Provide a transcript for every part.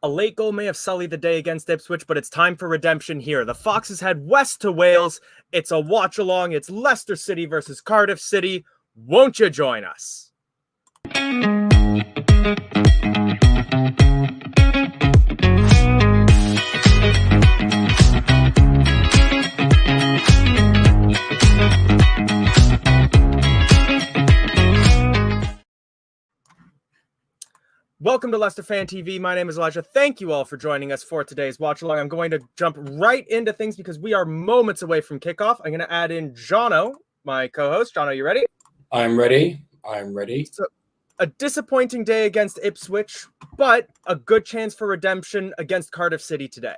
A late goal may have sullied the day against Ipswich, but it's time for redemption here. The Foxes head west to Wales. It's a watch-along. It's Leicester City versus Cardiff City. Won't you join us? Welcome to Leicester Fan TV. My name is Elijah. Thank you all for joining us for today's watch along. I'm going to jump right into things because we are moments away from kickoff. I'm going to add in Jono, my co-host. Jono, you ready? I'm ready. So, a disappointing day against Ipswich, but a good chance for redemption against Cardiff City today.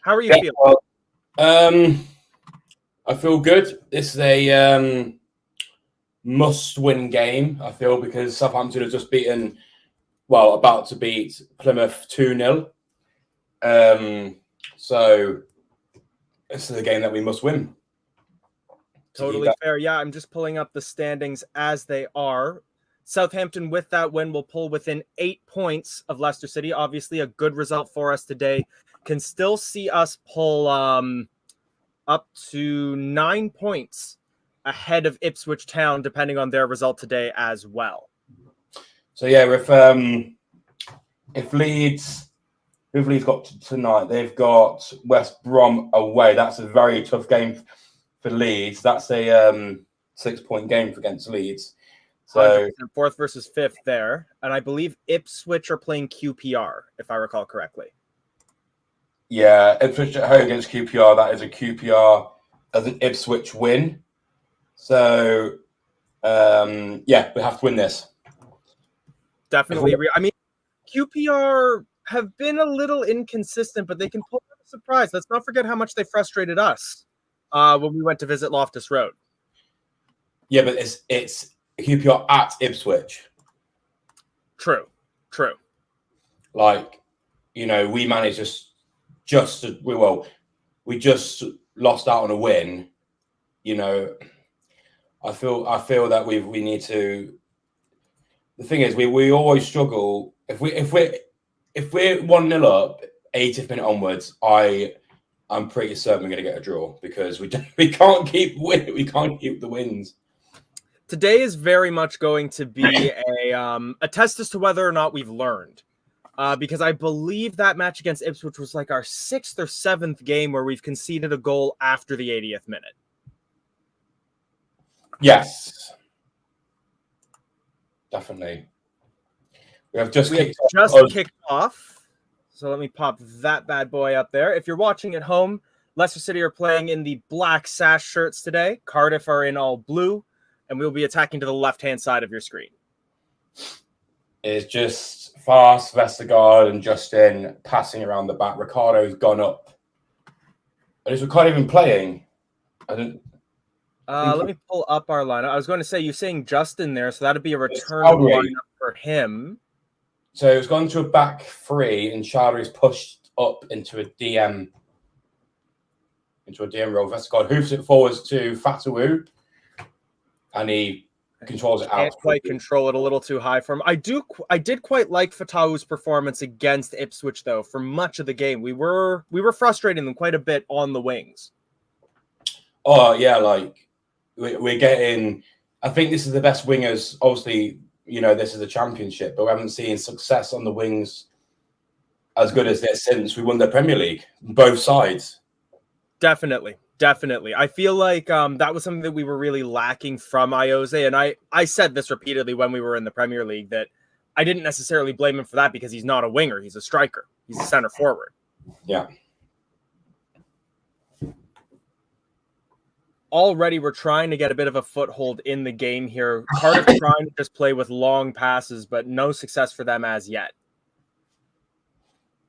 How are you feeling? Well, I feel good. This is a must-win game, I feel, because Southampton have just beaten, about to beat Plymouth 2-0. So this is a game that we must win. Totally fair. Yeah, I'm just pulling up the standings as they are. Southampton, with that win, will pull within 8 points of Leicester City. Obviously, a good result for us today. Can still see us pull up to 9 points ahead of Ipswich Town, depending on their result today as well. So yeah, if Leeds, who've Leeds got tonight? They've got West Brom away. That's a very tough game for Leeds. That's a 6-point game against Leeds. So 4th versus 5th there, and I believe Ipswich are playing QPR, if I recall correctly. Yeah, Ipswich at home against QPR. That is a QPR as an Ipswich win. So yeah, we have to win this. Definitely. I mean, QPR have been a little inconsistent, but they can pull out a surprise. Let's not forget how much they frustrated us when we went to visit Loftus Road. Yeah, but it's QPR at Ipswich. True. Like, we managed we just lost out on a win. I feel that we need to. The thing is, we always struggle if we're 1-0 up, 80th minute onwards. I'm pretty certain we're going to get a draw because we can't keep the wins. Today is very much going to be a test as to whether or not we've learned, because I believe that match against Ipswich was like our 6th or 7th game where we've conceded a goal after the 80th minute. Yes. Definitely. We have just kicked off. So let me pop that bad boy up there. If you're watching at home, Leicester City are playing in the black sash shirts today. Cardiff are in all blue, and we'll be attacking to the left-hand side of your screen. It's just Fast, Vestergaard, and Justin passing around the back. Ricardo's gone up. But is Ricardo even playing? Let me pull up our lineup. I was going to say, you're saying Justin there, so that'd be a return lineup for him. So it's gone to a back 3, and Chowdhury's pushed up into a DM role. Vestergaard hoofs it forwards to Fatawu, and he controls it out. Can't quite control it, a little too high for him. I did quite like Fatawu's performance against Ipswich, though. For much of the game, we were frustrating them quite a bit on the wings. Oh yeah, like we're getting. I think this is the best wingers. Obviously, this is a championship, but we haven't seen success on the wings as good as this since we won the Premier League. Both sides. Definitely. I feel like that was something that we were really lacking from Iose, and I said this repeatedly when we were in the Premier League that I didn't necessarily blame him for that because he's not a winger, he's a striker, he's a center forward. Yeah. Already we're trying to get a bit of a foothold in the game here. Cardiff trying to just play with long passes, but no success for them as yet.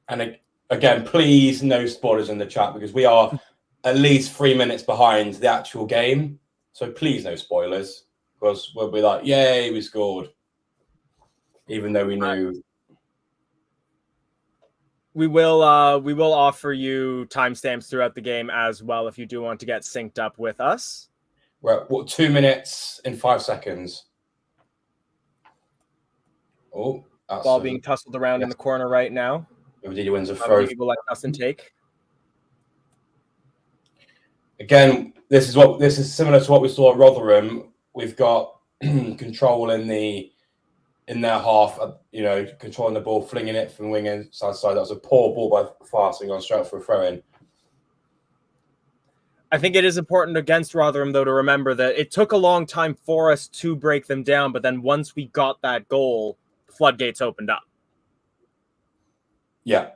And again, please no spoilers in the chat because we are at least 3 minutes behind the actual game. So please no spoilers because we'll be like, yay, we scored. Even though we knew. We will offer you timestamps throughout the game as well if you do want to get synced up with us. We're at 2 minutes and 5 seconds. Oh, ball being tussled around in the corner right now. Avadidi wins a How throw. many people like Dustin take? Again, this is similar to what we saw at Rotherham. We've got control in their half, controlling the ball, flinging it from wing and side to side. That was a poor ball by Farsing on straight for a throw in. I think it is important against Rotherham, though, to remember that it took a long time for us to break them down, but then once we got that goal, the floodgates opened up. Yeah,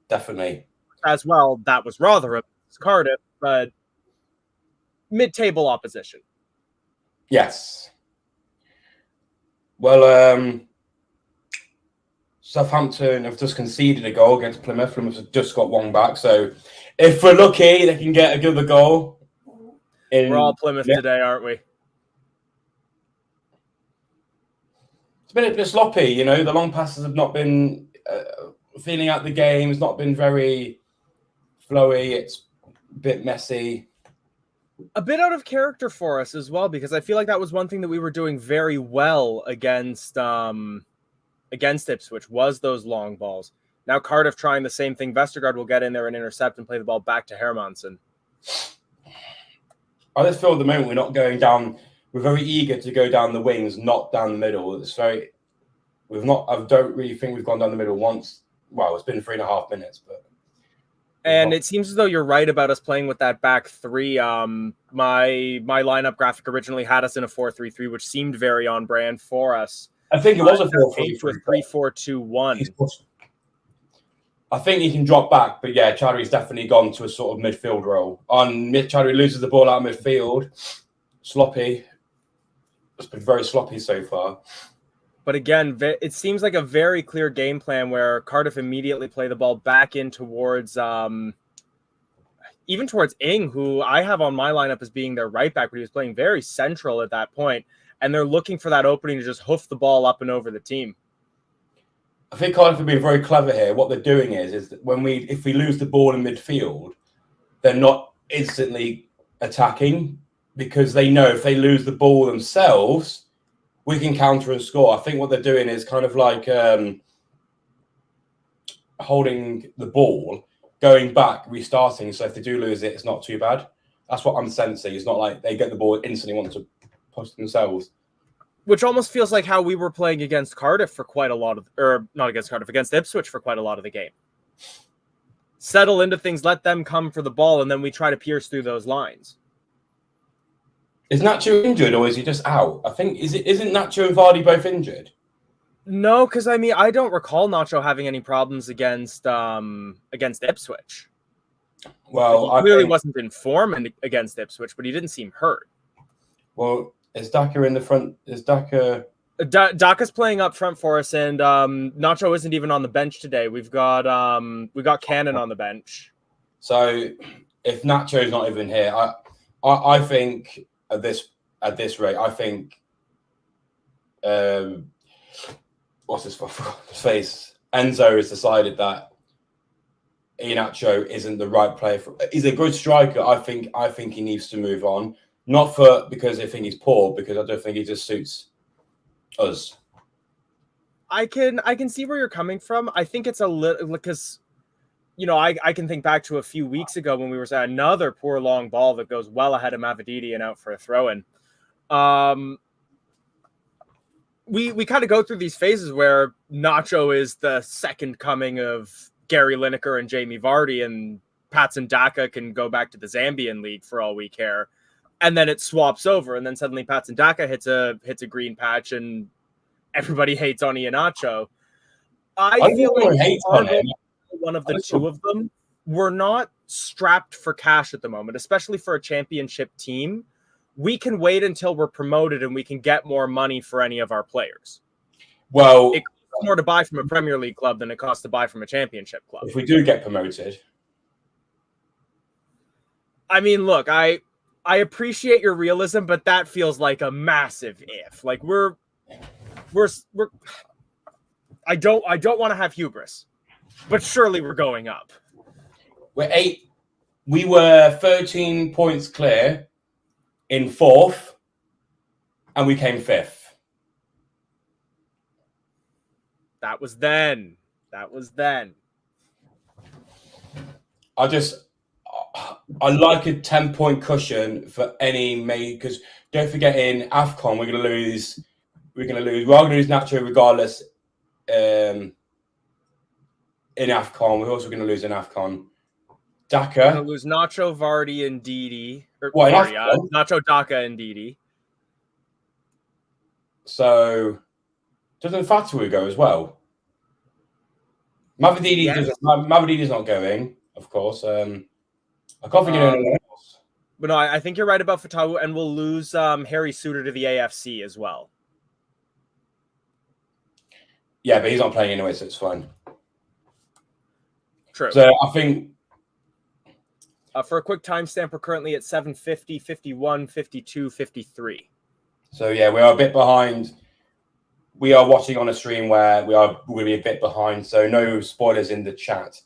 definitely. As well, that was Rotherham, it's Cardiff, but mid-table opposition. Yes. Well, Southampton have just conceded a goal against Plymouth. Plymouth have just got one back, so if we're lucky, they can get another goal. We're all Plymouth today, aren't we? It's been a bit sloppy, The long passes have not been feeling out the game. It's not been very flowy. It's a bit messy. A bit out of character for us as well, because I feel like that was one thing that we were doing very well against Ipswich, was those long balls. Now Cardiff trying the same thing. Vestergaard will get in there and intercept and play the ball back to Hermansen. I just feel at the moment we're not going down. We're very eager to go down the wings, not down the middle. I don't really think we've gone down the middle once. Well, it's been 3.5 minutes, but. And it seems as though you're right about us playing with that back three. My lineup graphic originally had us in a 4-3-3, which seemed very on brand for us. I think it was a 4-3-3 with 3-4-2-1. I think he can drop back, but yeah, Chadwi's definitely gone to a sort of midfield role. Chadwi loses the ball out of midfield. Sloppy. It's been very sloppy so far. But again, it seems like a very clear game plan where Cardiff immediately play the ball back in towards, even towards Ing, who I have on my lineup as being their right back, but he was playing very central at that point. And they're looking for that opening to just hoof the ball up and over the team. I think Cardiff have been very clever here. What they're doing is that if we lose the ball in midfield, they're not instantly attacking because they know if they lose the ball themselves, we can counter and score. I think what they're doing is kind of like holding the ball, going back, restarting. So if they do lose it, it's not too bad. That's what I'm sensing. It's not like they get the ball instantly want to push themselves. Which almost feels like how we were playing against Cardiff for quite a lot of, or not against Cardiff, against Ipswich for quite a lot of the game. Settle into things, let them come for the ball, and then we try to pierce through those lines. Is Nacho injured or is he just out? I think isn't Nacho and Vardy both injured? No, because I don't recall Nacho having any problems against Ipswich. Well, he clearly wasn't in form against Ipswich, but he didn't seem hurt. Well, is Daka in the front? Is Daka? Daka's playing up front for us, and Nacho isn't even on the bench today. We've got Cannon on the bench. So if Nacho's not even here, I think at this rate, I think what's his face? Enzo has decided that Iheanacho isn't the right player. He's a good striker. I think he needs to move on. Not because I think he's poor, because I don't think he just suits us. I can see where you're coming from. I think it's a little because, I can think back to a few weeks ago when we were at another poor long ball that goes well ahead of Mavididi and out for a throw-in. We kind of go through these phases where Nacho is the second coming of Gary Lineker and Jamie Vardy, and Patson Daka can go back to the Zambian league for all we care. And then it swaps over, and then suddenly Patson Daka hits a green patch, and everybody hates on Iheanacho. I feel like one of the two of them. We're not strapped for cash at the moment, especially for a championship team. We can wait until we're promoted, and we can get more money for any of our players. Well, it costs more to buy from a Premier League club than it costs to buy from a championship club. If we do get promoted, look, I appreciate your realism, but that feels like a massive if. Like we're I don't want to have hubris, but surely we're going up. We were 13 points clear in fourth, and we came fifth. That was then. I like a 10-point cushion for any because don't forget in AFCON we're going to lose. We're going to lose Nacho regardless. In AFCON, we're also going to lose in AFCON. Daka. We're going to lose Nacho, Vardy, and Didi. Nacho, Daka, and Didi. So doesn't Fatawu go as well? Mavadidi's not going, of course. I can't think of anyone else. But no, I think you're right about Fatawu, and we'll lose Harry Suter to the AFC as well. Yeah, but he's not playing anyway, so it's fine. True. So I think for a quick timestamp, we're currently at 7:50, 51, 52, 53. So yeah, we are a bit behind. We are watching on a stream where we're going to be a bit behind, so no spoilers in the chat.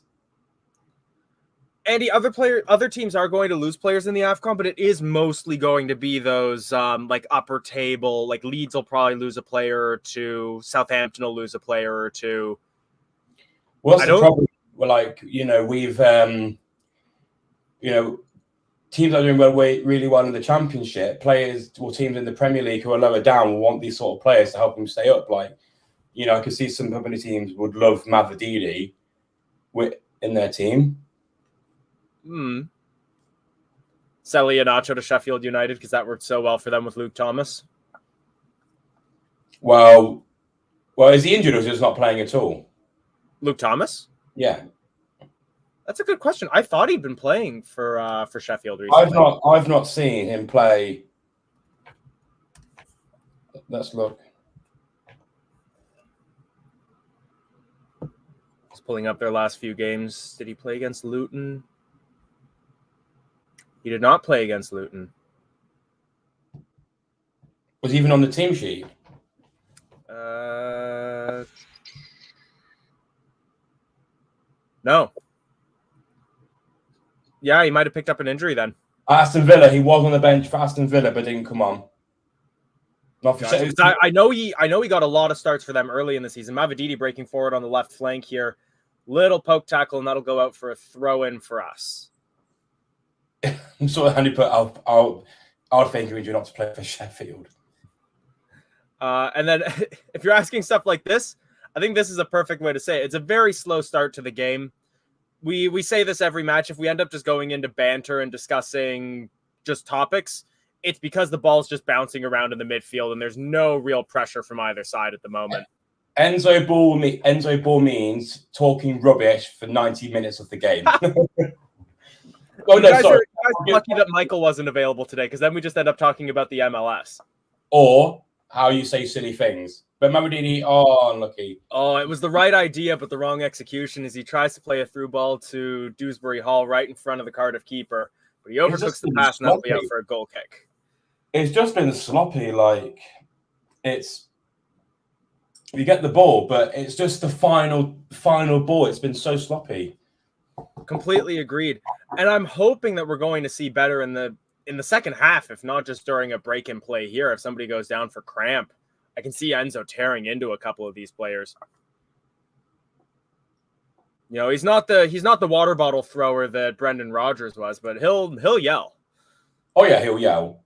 Andy, other teams are going to lose players in the AFCON, but it is mostly going to be those like upper table. Like Leeds will probably lose a player or two. Southampton will lose a player or two. Well, that's the problem. Well, like, we've teams that are doing really well in the Championship, players or teams in the Premier League who are lower down will want these sort of players to help them stay up. Like, I can see some company teams would love Mavadidi in their team. Sell Iheanacho to Sheffield United because that worked so well for them with Luke Thomas. Well, is he injured or is he just not playing at all? Luke Thomas? Yeah. That's a good question. I thought he'd been playing for Sheffield recently. I've not seen him play. Let's look. Just pulling up their last few games. Did he play against Luton? He did not play against Luton. Was he even on the team sheet? No. Yeah, he might have picked up an injury then. Aston Villa, he was on the bench for Aston Villa, but didn't come on. Not for sure. I know he got a lot of starts for them early in the season. Mavadidi breaking forward on the left flank here. Little poke tackle, and that'll go out for a throw-in for us. I'm sort of handy, but I'll think you not to play for Sheffield. And then if you're asking stuff like this, I think this is a perfect way to say it. It's a very slow start to the game. We say this every match. If we end up just going into banter and discussing just topics, it's because the ball's just bouncing around in the midfield and there's no real pressure from either side at the moment. Enzo ball means talking rubbish for 90 minutes of the game. You guys are lucky that Michael wasn't available today because then we just end up talking about the MLS. Or how you say silly things. But Mamadini, unlucky. Oh, it was the right idea, but the wrong execution as he tries to play a through ball to Dewsbury Hall right in front of the Cardiff keeper. But he overcooks the pass and that'll be out for a goal kick. It's just been sloppy. Like, you get the ball, but it's just the final ball. It's been so sloppy. Completely agreed. And I'm hoping that we're going to see better in the second half, if not just during a break in play here. If somebody goes down for cramp, I can see Enzo tearing into a couple of these players. He's not the water bottle thrower that Brendan Rodgers was, but he'll yell. Oh yeah, he'll yell.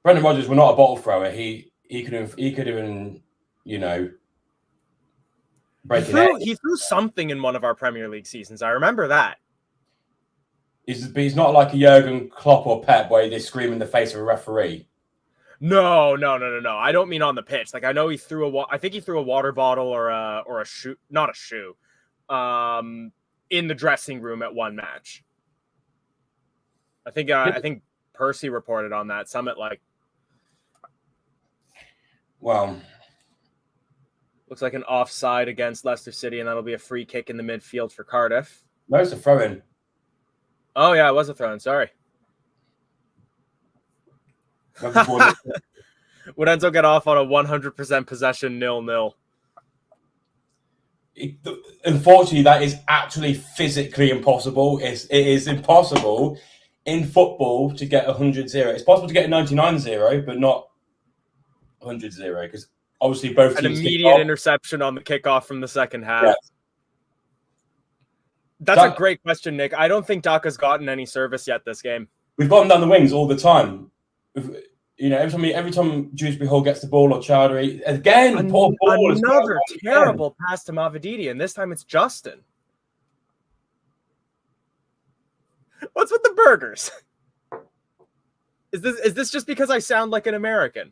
Brendan Rodgers was not a bottle thrower. He could even break it. He threw something in one of our Premier League seasons. I remember that. He's not like a Jurgen Klopp or Pep where they scream in the face of a referee. No. I don't mean on the pitch. Like I know he threw I think he threw a water bottle or a shoe, not a shoe, in the dressing room at one match. I think Percy reported on that. Summit well, looks like an offside against Leicester City, and that'll be a free kick in the midfield for Cardiff. No, it's a throw-in. Oh yeah, it was a throw-in. Sorry. Would Enzo get off on a 100% possession 0-0? Unfortunately, that is actually physically impossible. It is impossible in football to get 100-0. It's possible to get a 99-0, but not 100-0 because obviously both teams. An immediate interception on the kickoff from the second half. Yeah. That's a great question, Nick. I don't think Daka's gotten any service yet this game. We've got him down the wings all the time. Every time Dewsbury Hall gets the ball or Chowdhury, again, poor ball. Another terrible pass to Mavididi, and this time it's Justin. What's with the burgers? Is this just because I sound like an American?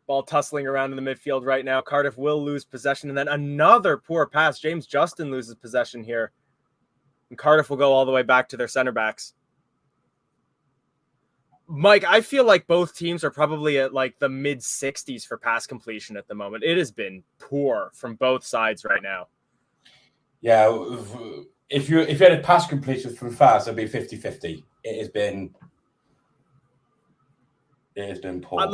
Ball tussling around in the midfield right now. Cardiff will lose possession, and then another poor pass. James Justin loses possession here. And Cardiff will go all the way back to their center backs. Mike, I feel like both teams are probably at like the mid-60s for pass completion at the moment. It has been poor from both sides right now. Yeah, if you had a pass completion from fast, it'd be 50-50. It has been poor.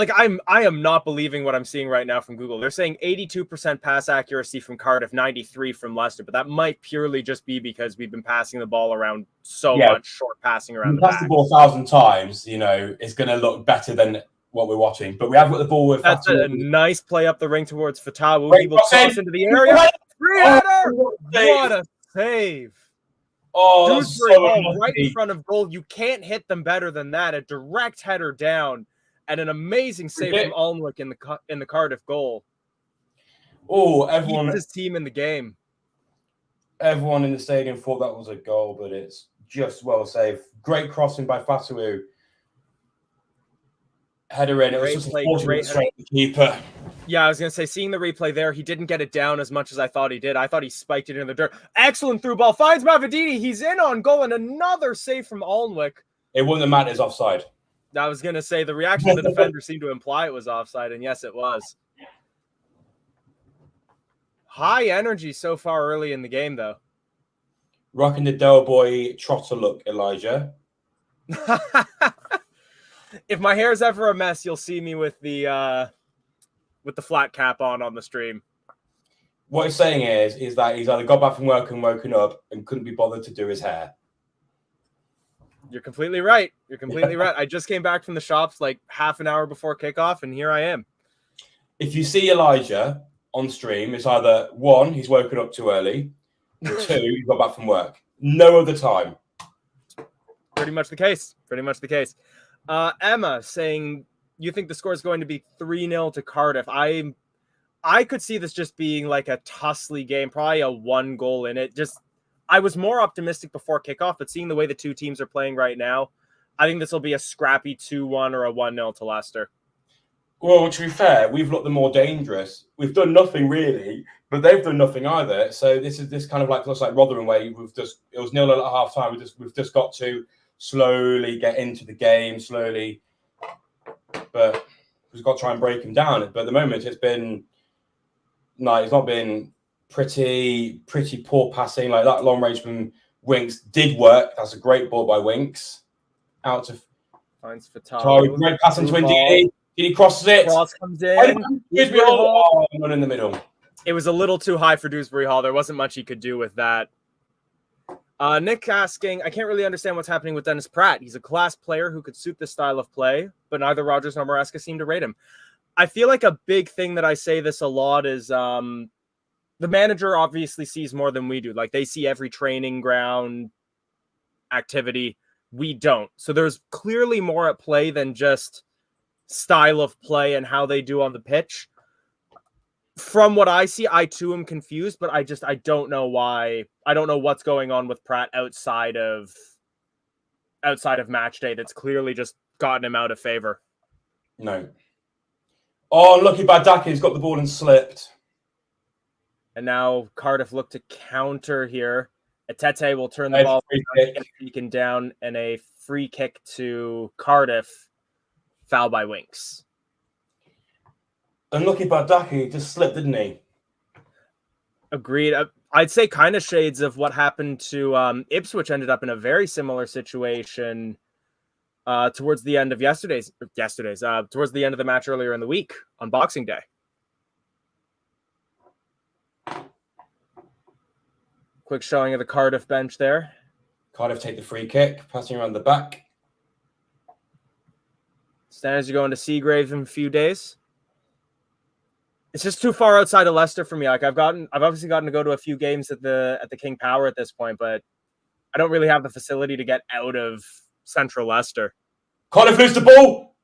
I am not believing what I'm seeing right now from Google. They're saying 82% pass accuracy from Cardiff, 93 from Leicester, but that might purely just be because we've been passing the ball around so much, short passing around the back. Pass the ball 1,000 times, it's going to look better than what we're watching. But we have got the ball with. That's a nice play up the ring towards Fatawu. He will cross into the area. Free header! What a save! Oh, right in front of goal. You can't hit them better than that. A direct header down. And an amazing save from Alnwick in the Cardiff goal. Oh, everyone! Keeps his team in the game. Everyone in the stadium thought that was a goal, but it's just well saved. Great crossing by Fatawu. Header in. It was just a fortunate straight keeper. Yeah, I was going to say, seeing the replay there, he didn't get it down as much as I thought he did. I thought he spiked it in the dirt. Excellent through ball. Finds Mavididi. He's in on goal, and another save from Alnwick. It wouldn't have mattered as offside. I was going to say the reaction of the defender seemed to imply it was offside, and yes, it was. High energy so far early in the game, though. Rocking the Del Boy trotter look, Elijah. If my hair's ever a mess, you'll see me with the flat cap on the stream. What he's saying is that he's either got back from work and woken up and couldn't be bothered to do his hair. You're completely right. You're completely right. I just came back from the shops like half an hour before kickoff, and here I am. If you see Elijah on stream, it's either one, he's woken up too early, or two, he's got back from work. No other time. Pretty much the case. Pretty much the case. Emma saying, you think the score is going to be 3-0 to Cardiff. I could see this just being like a tussly game, probably a 1 goal in it. I was more optimistic before kickoff, but seeing the way the two teams are playing right now, I think this will be a scrappy 2-1 or a 1-0 to Leicester. Well, to be fair, we've looked the more dangerous. We've done nothing really, but they've done nothing either. So this kind of looks like Rotherham way. It was 0-0 at half time. We've just got to slowly get into the game, but we've got to try and break them down. But at the moment, it's not been pretty poor passing. Like that long range from Winks did work. That's a great ball by Winks. Out to finds Fatawu. Great pass into Ndidi. He crosses it. Cross comes in. One in the middle. It was a little too high for Dewsbury Hall. There wasn't much he could do with that. Nick asking, I can't really understand what's happening with Dennis Pratt. He's a class player who could suit this style of play, but neither Rogers nor Maresca seem to rate him. I feel like a big thing that I say this a lot is the manager obviously sees more than we do. Like they see every training ground activity. We don't. So there's clearly more at play than just style of play and how they do on the pitch. From what I see, I too am confused, but I don't know why. I don't know what's going on with Pratt outside of match day that's clearly just gotten him out of favor. No. Oh, lucky Badaki, he's got the ball and slipped. And now Cardiff look to counter here. Atete will turn the ball taken down, and a free kick to Cardiff. Foul by Winks. Unlucky Badaki just slipped, didn't he? Agreed. I'd say kind of shades of what happened to Ipswich. Ended up in a very similar situation towards the end of towards the end of the match earlier in the week on Boxing Day. Quick showing of the Cardiff bench there. Cardiff take the free kick, passing around the back. Standards are going to Seagrave in a few days. It's just too far outside of Leicester for me. Like I've obviously gotten to go to a few games at the King Power at this point, but I don't really have the facility to get out of central Leicester. Cardiff lose the ball.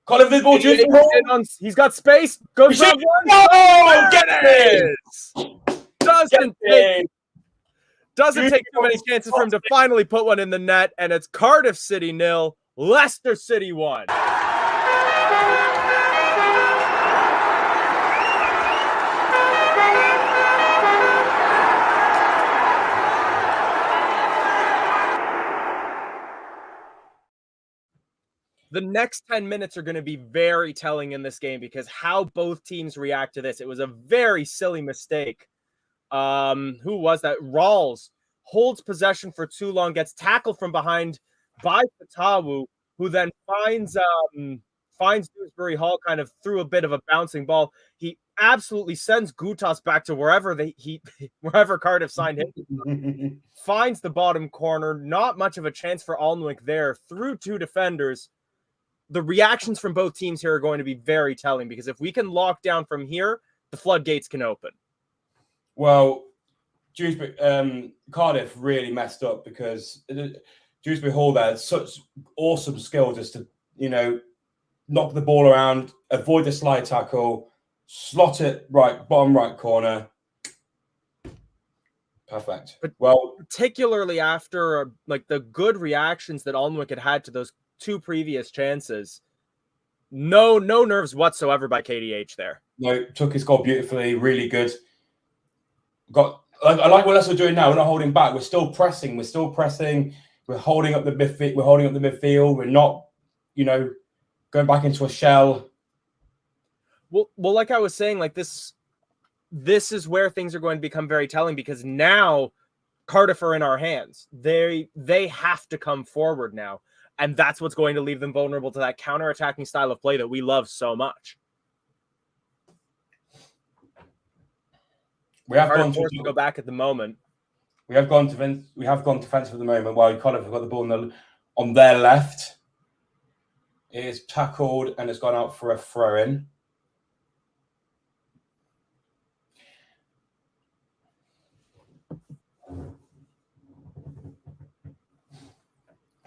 Cardiff lose the ball. He's got space. Goes on one. Oh, get it! Doesn't take too many chances for him to finally put one in the net, and it's Cardiff City 0, Leicester City 1. The next 10 minutes are going to be very telling in this game because how both teams react to this. It was a very silly mistake. Who was that? Rawls holds possession for too long, gets tackled from behind by Fatawu, who then finds Dewsbury Hall kind of through a bit of a bouncing ball. He absolutely sends Gutas back to wherever Cardiff signed him. Finds the bottom corner. Not much of a chance for Alnwick there through two defenders. The reactions from both teams here are going to be very telling because if we can lock down from here, the floodgates can open. Well, Cardiff really messed up because Dewsbury Hall there had such awesome skill just to, knock the ball around, avoid the slide tackle, slot it bottom right corner. Perfect. But particularly after the good reactions that Alnwick had to those two previous chances, no nerves whatsoever by KDH there. No, took his goal beautifully, really good. I like what Leicester are doing now. We're not holding back. We're still pressing. We're holding up the midfield. We're not, going back into a shell. Well, like I was saying, this is where things are going to become very telling because now Cardiff are in our hands. They have to come forward now. And that's what's going to leave them vulnerable to that counter-attacking style of play that we love so much. We have gone to go back at the moment. We have gone defensive at the moment while Cardiff have got the ball on their left. It is tackled and it's gone out for a throw-in.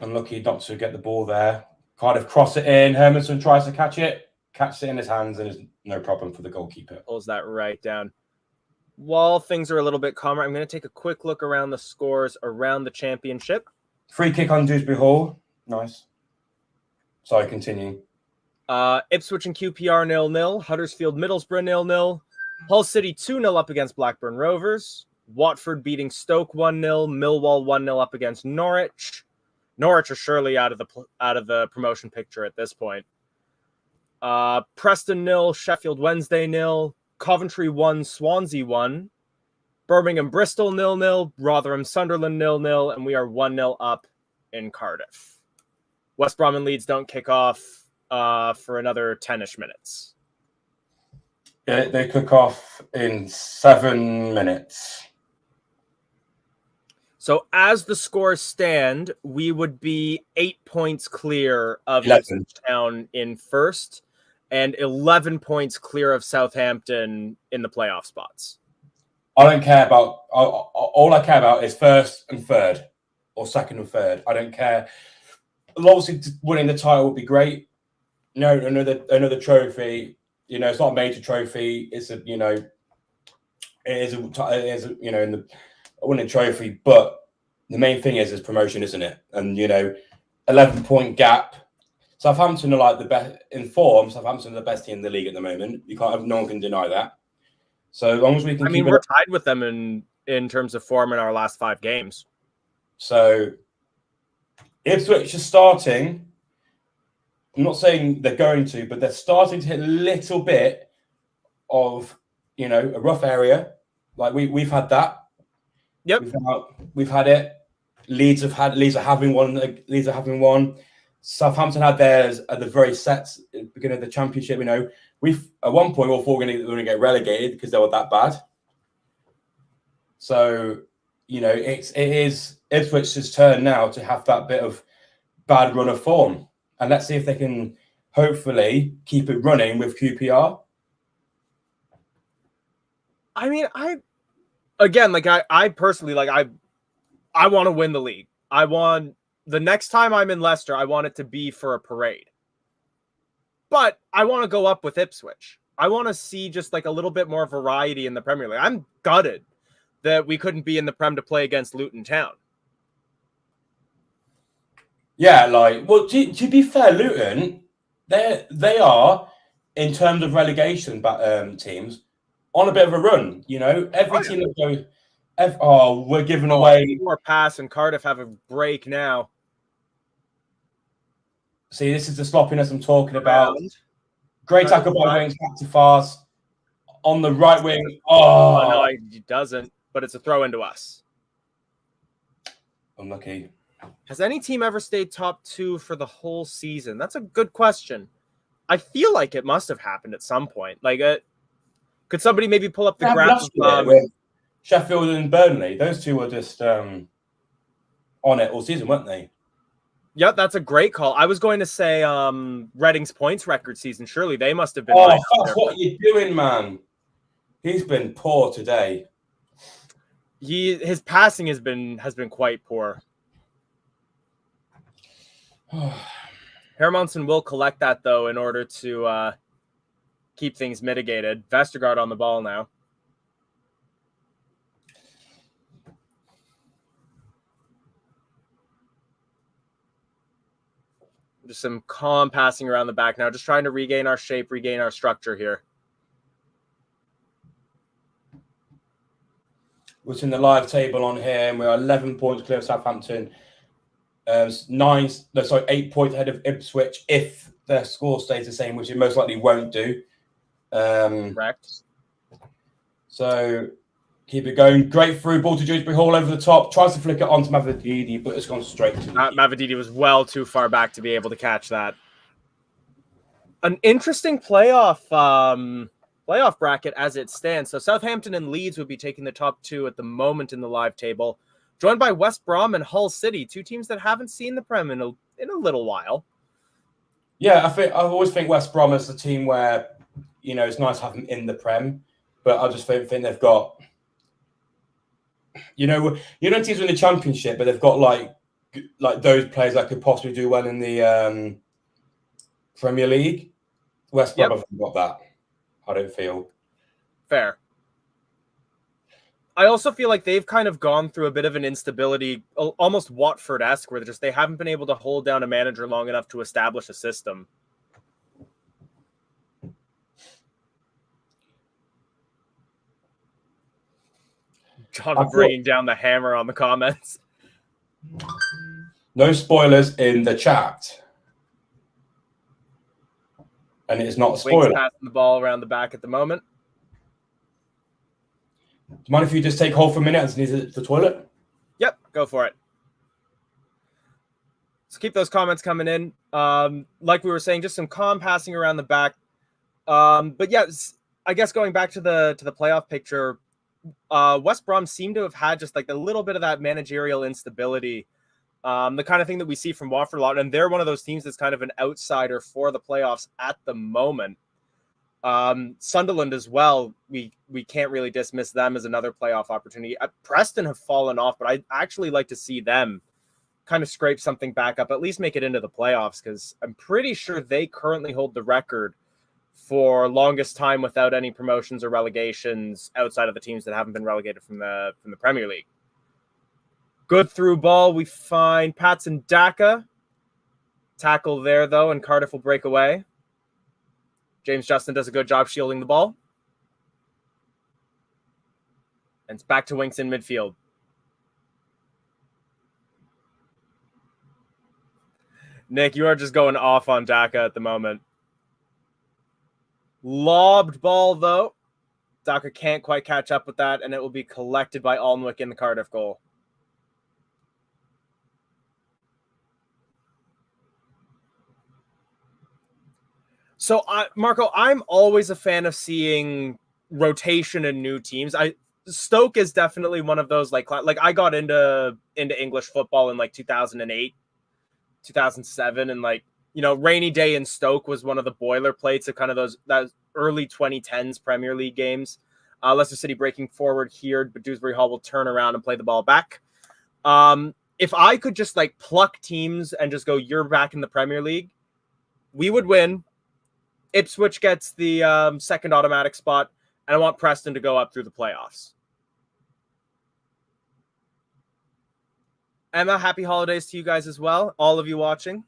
Unlucky not to get the ball there. Cardiff cross it in. Hermanson tries to catches it in his hands, and it's no problem for the goalkeeper. Pulls that right down. While things are a little bit calmer, I'm going to take a quick look around the scores around the championship. Free kick on Dewsbury Hall. Nice. Sorry, continue. Ipswich and QPR 0-0. Huddersfield Middlesbrough 0-0. Hull City 2-0 up against Blackburn Rovers. Watford beating Stoke 1-0. Millwall 1-0 up against Norwich. Norwich are surely out of the promotion picture at this point. Preston 0, Sheffield Wednesday 0, Coventry 1, Swansea 1, Birmingham Bristol 0-0, Rotherham Sunderland 0-0, and we are 1-0 up in Cardiff. West Brom and Leeds don't kick off for another 10-ish minutes. Yeah, they kick off in 7 minutes. So as the scores stand, we would be 8 points clear of Town in first and 11 points clear of Southampton in the playoff spots. I don't care about... All I care about is first and third or second and third. I don't care. Obviously, winning the title would be great. No, another trophy. It's not a major trophy. It's a winning trophy, but the main thing is promotion, isn't it? And 11-point gap. Southampton are the best in form. Southampton are the best team in the league at the moment. No one can deny that. So as long as we can, we're tied with them in terms of form in our last 5 games. So Ipswich are starting. I'm not saying they're going to, but they're starting to hit a little bit of a rough area. We've had that. Yep, we've had it. Leeds are having one. Southampton had theirs at the very beginning of the championship. We've at one point we thought we were going to get relegated because they were that bad. So it is Ipswich's turn now to have that bit of bad run of form, and let's see if they can hopefully keep it running with QPR. I mean, I personally, I want to win the league. I want the next time I'm in Leicester, I want it to be for a parade. But I want to go up with Ipswich. I want to see just like a little bit more variety in the Premier League. I'm gutted that we couldn't be in the Prem to play against Luton Town. Yeah, to be fair, Luton, they are, in terms of relegation teams, on a bit of a run. You know, every team that goes, we're giving away more pass, and Cardiff have a break now. See, this is the sloppiness I'm talking about. Great tackle by Wings, back to Fars. On the right wing. Oh, no, he doesn't, but it's a throw into us. Unlucky. Has any team ever stayed top 2 for the whole season? That's a good question. I feel like it must have happened at some point. Could somebody maybe pull up the graph with Sheffield and Burnley? Those two were just on it all season, weren't they? Yeah, that's a great call. I was going to say Reading's points record season. Surely they must have been. Oh, that's what you're doing, man. He's been poor today. His passing has been quite poor. Hermansen will collect that though in order to keep things mitigated. Vestergaard on the ball now. Just some calm passing around the back now. Just trying to regain our shape, regain our structure here. We're in the live table on here, and we're 11 points clear of Southampton. 8 points ahead of Ipswich if their score stays the same, which it most likely won't do. Correct. So keep it going. Great through ball to Dewsbury Hall over the top. Tries to flick it onto Mavididi, but it's gone straight to Mavididi was well too far back to be able to catch that. An interesting playoff bracket as it stands. So Southampton and Leeds would be taking the top 2 at the moment in the live table, joined by West Brom and Hull City, 2 teams that haven't seen the Prem in a little while. Yeah, I always think West Brom is the team where, you know, it's nice to have them in the Prem, but I just think they've got, you know, teams in the Championship, but they've got like those players that could possibly do well in the Premier League. West Brom have got that. I don't feel fair. I also feel like they've kind of gone through a bit of an instability, almost Watford-esque, where they haven't been able to hold down a manager long enough to establish a system. John bringing down the hammer on the comments. No spoilers in the chat. And it's not a spoiler. Wings passing the ball around the back at the moment. Do you mind if you just take hold for a minute and sneeze at the toilet? Yep, go for it. So keep those comments coming in. Like we were saying, just some calm passing around the back. But yeah, I guess going back to the playoff picture, West Brom seem to have had just like a little bit of that managerial instability. The kind of thing that we see from Watford a lot, and they're one of those teams that's kind of an outsider for the playoffs at the moment. Sunderland as well, we can't really dismiss them as another playoff opportunity. Preston have fallen off, but I'd actually like to see them kind of scrape something back up, at least make it into the playoffs, because I'm pretty sure they currently hold the record for longest time without any promotions or relegations outside of the teams that haven't been relegated from the Premier League. Good through ball. We find Patson Daka. Tackle there, though, and Cardiff will break away. James Justin does a good job shielding the ball. And it's back to Winks in midfield. Nick, you are just going off on Daka at the moment. Lobbed ball, though. Daka can't quite catch up with that, and it will be collected by Alnwick in the Cardiff goal. So, Marco, I'm always a fan of seeing rotation in new teams. Stoke is definitely one of those, like I got into English football in like 2008, 2007, and like Rainy Day in Stoke was one of the boilerplates of kind of those early 2010s Premier League games. Leicester City breaking forward here, but Dewsbury Hall will turn around and play the ball back. If I could just pluck teams and just go, you're back in the Premier League, we would win. Ipswich gets the second automatic spot, and I want Preston to go up through the playoffs. Emma, happy holidays to you guys as well, all of you watching.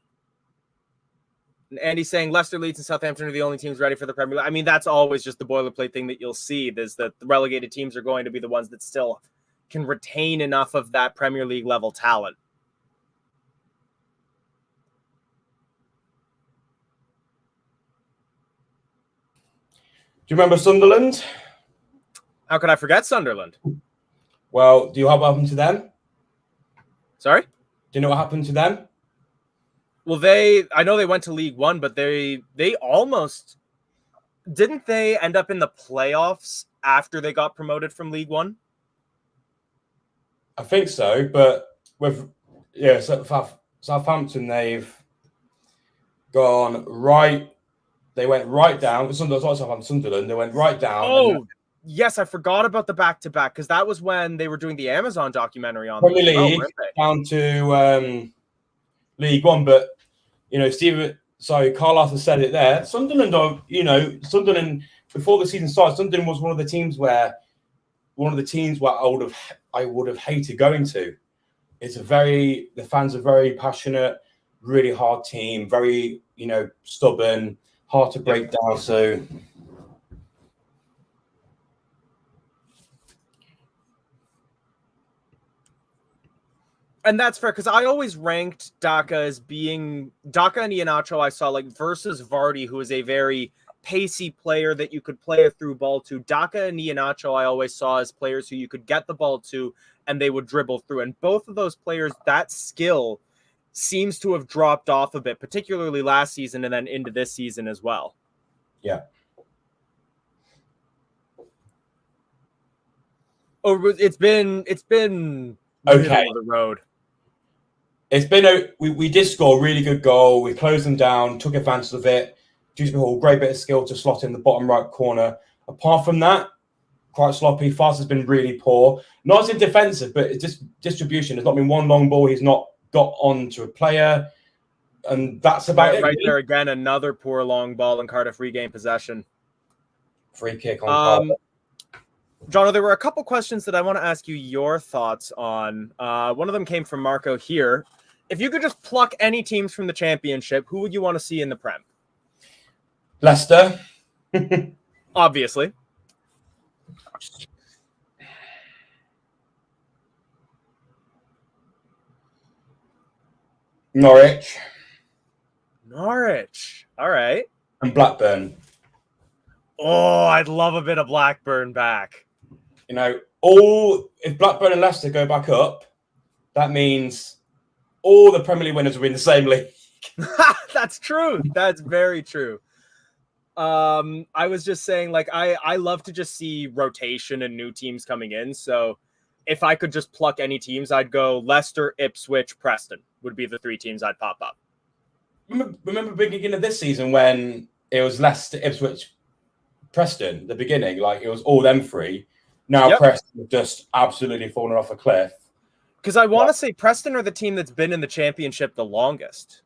And Andy's saying Leicester, Leeds, and Southampton are the only teams ready for the Premier League. I mean, that's always just the boilerplate thing that you'll see, is that the relegated teams are going to be the ones that still can retain enough of that Premier League level talent. Do you remember Sunderland? How could I forget Sunderland? Well, do you know what happened to them? Sorry? Do you know what happened to them? Well, I know they went to League One, but they almost didn't they end up in the playoffs after they got promoted from League One? I think so, but Southampton, they've gone right. They went right down. Sunderland. They went right down. Oh, yes, I forgot about the back-to-back because that was when they were doing the Amazon documentary on Premier League down to League One. But Carl Arthur said it there. Sunderland are, Sunderland before the season started. Sunderland was one of the teams where I would have hated going to. The fans are very passionate, really hard team, very stubborn, hard to break down. So. And that's fair, because I always ranked Daka as being Daka and Iheanacho. I saw versus Vardy, who is a very pacey player that you could play a through ball to. Daka and Iheanacho I always saw as players who you could get the ball to and they would dribble through. And both of those players, that skill seems to have dropped off a bit, particularly last season and then into this season as well. Yeah. Oh, it's been okay. The road. It's been we did score a really good goal. We closed them down, took advantage of it. Dewsbury Hall, great bit of skill to slot in the bottom right corner. Apart from that, quite sloppy. Fast has been really poor. Not as in defensive, but it's just distribution. There's not been one long ball he's not got on to a player. And that's about it. Right there again, another poor long ball and Cardiff regain possession. Free kick on Cardiff. John, there were a couple questions that I want to ask you your thoughts on. One of them came from Marco here. If you could just pluck any teams from the championship, who would you want to see in the Prem? Leicester. Obviously. Norwich. All right. And Blackburn. Oh, I'd love a bit of Blackburn back. If Blackburn and Leicester go back up, that means all the Premier League winners will be in the same league. That's true. That's very true. I was just saying, I love to just see rotation and new teams coming in. So if I could just pluck any teams, I'd go Leicester, Ipswich, Preston would be the three teams I'd pop up. Remember beginning of this season when it was Leicester, Ipswich, Preston, the beginning, it was all them three. Now Preston have just absolutely fallen off a cliff. Because I want to say Preston are the team that's been in the championship the longest.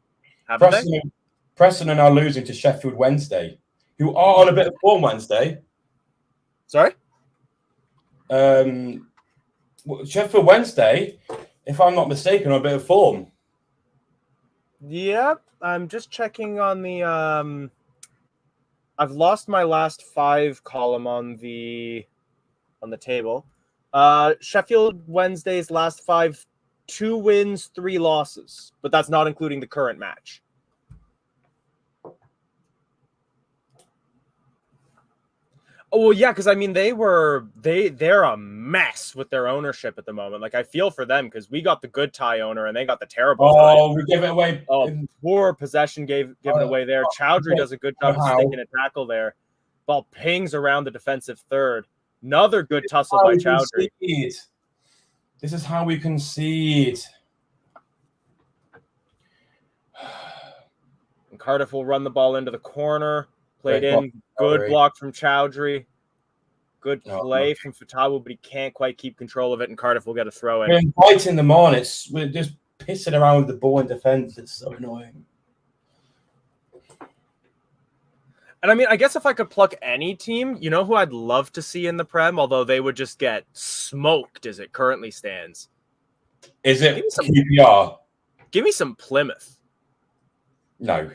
Preston are now losing to Sheffield Wednesday, who are on a bit of form Wednesday. Sorry? Sheffield Wednesday, if I'm not mistaken, are a bit of form. Yep. I'm just checking on the... I've lost my last 5 column on the table. Sheffield Wednesday's last 5, 2 wins, 3 losses, but that's not including the current match. Oh, well, yeah, because I mean they're a mess with their ownership at the moment. I feel for them because we got the good tie owner and they got the terrible tie. We give it away. Oh, poor possession given away there. Chowdhury does a good job of sticking a tackle there. Ball pings around the defensive third. Another good tussle by Chowdhury. This is how we concede. Cardiff will run the ball into the corner. Played Great in. Good block. block from Chowdhury. Good play from Fatawu, but he can't quite keep control of it, and Cardiff will get a throw in. We're inviting them on. We're just pissing around with the ball in defence. It's so annoying. And I mean, I guess if I could pluck any team, you know who I'd love to see in the Prem, although they would just get smoked as it currently stands. Is it QPR? Give me some Plymouth. No.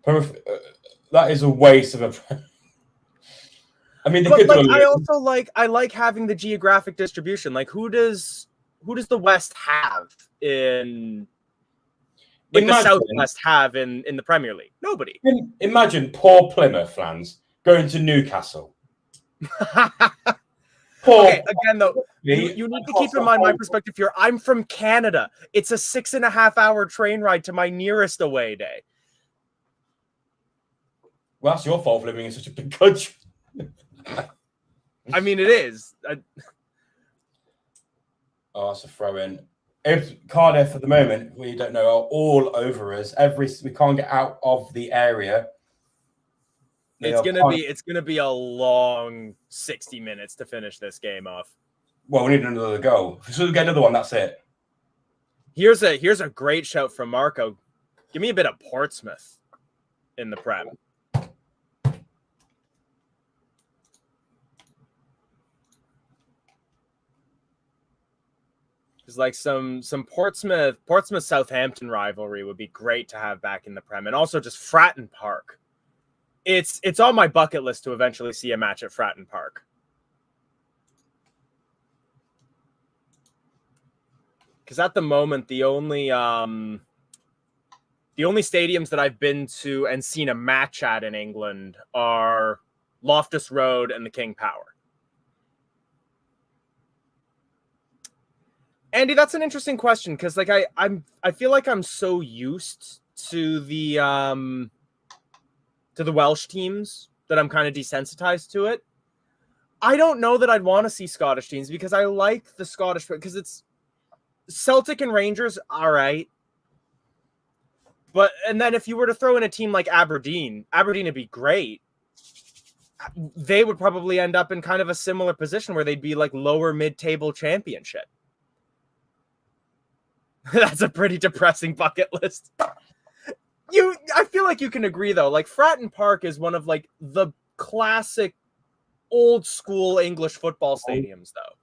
Plymouth, that is a waste of a... I mean, but like, I like having the geographic distribution. Like, who does the West have in... Like the Southwest have in the Premier League? Nobody. Imagine poor Plymouth fans going to Newcastle. Okay, again, though, you need to keep in mind my perspective here. I'm from Canada. It's a 6.5-hour train ride to my nearest away day. Well, that's your fault for living in such a big country. I mean, it is. Oh, that's a throw-in. If Cardiff at the moment, we don't know, are all over us. We can't get out of the area. It's gonna be a long 60 minutes to finish this game off. Well, we need another goal. If we get another one, that's it. Here's a great shout from Marco. Give me a bit of Portsmouth in the Prem. It's like some Portsmouth Southampton rivalry would be great to have back in the Prem, and also just Fratton Park. It's on my bucket list to eventually see a match at Fratton Park. Because at the moment, the only stadiums that I've been to and seen a match at in England are Loftus Road and the King Power. Andy, that's an interesting question because, like, I feel like I'm so used to the Welsh teams that I'm kind of desensitized to it. I don't know that I'd want to see Scottish teams because I like the Scottish, because it's Celtic and Rangers, all right. And then if you were to throw in a team like Aberdeen would be great. They would probably end up in kind of a similar position where they'd be like lower mid-table championship. That's a pretty depressing bucket list. I feel like you can agree, though. Like, Fratton Park is one of, like, the classic old school English football stadiums, though.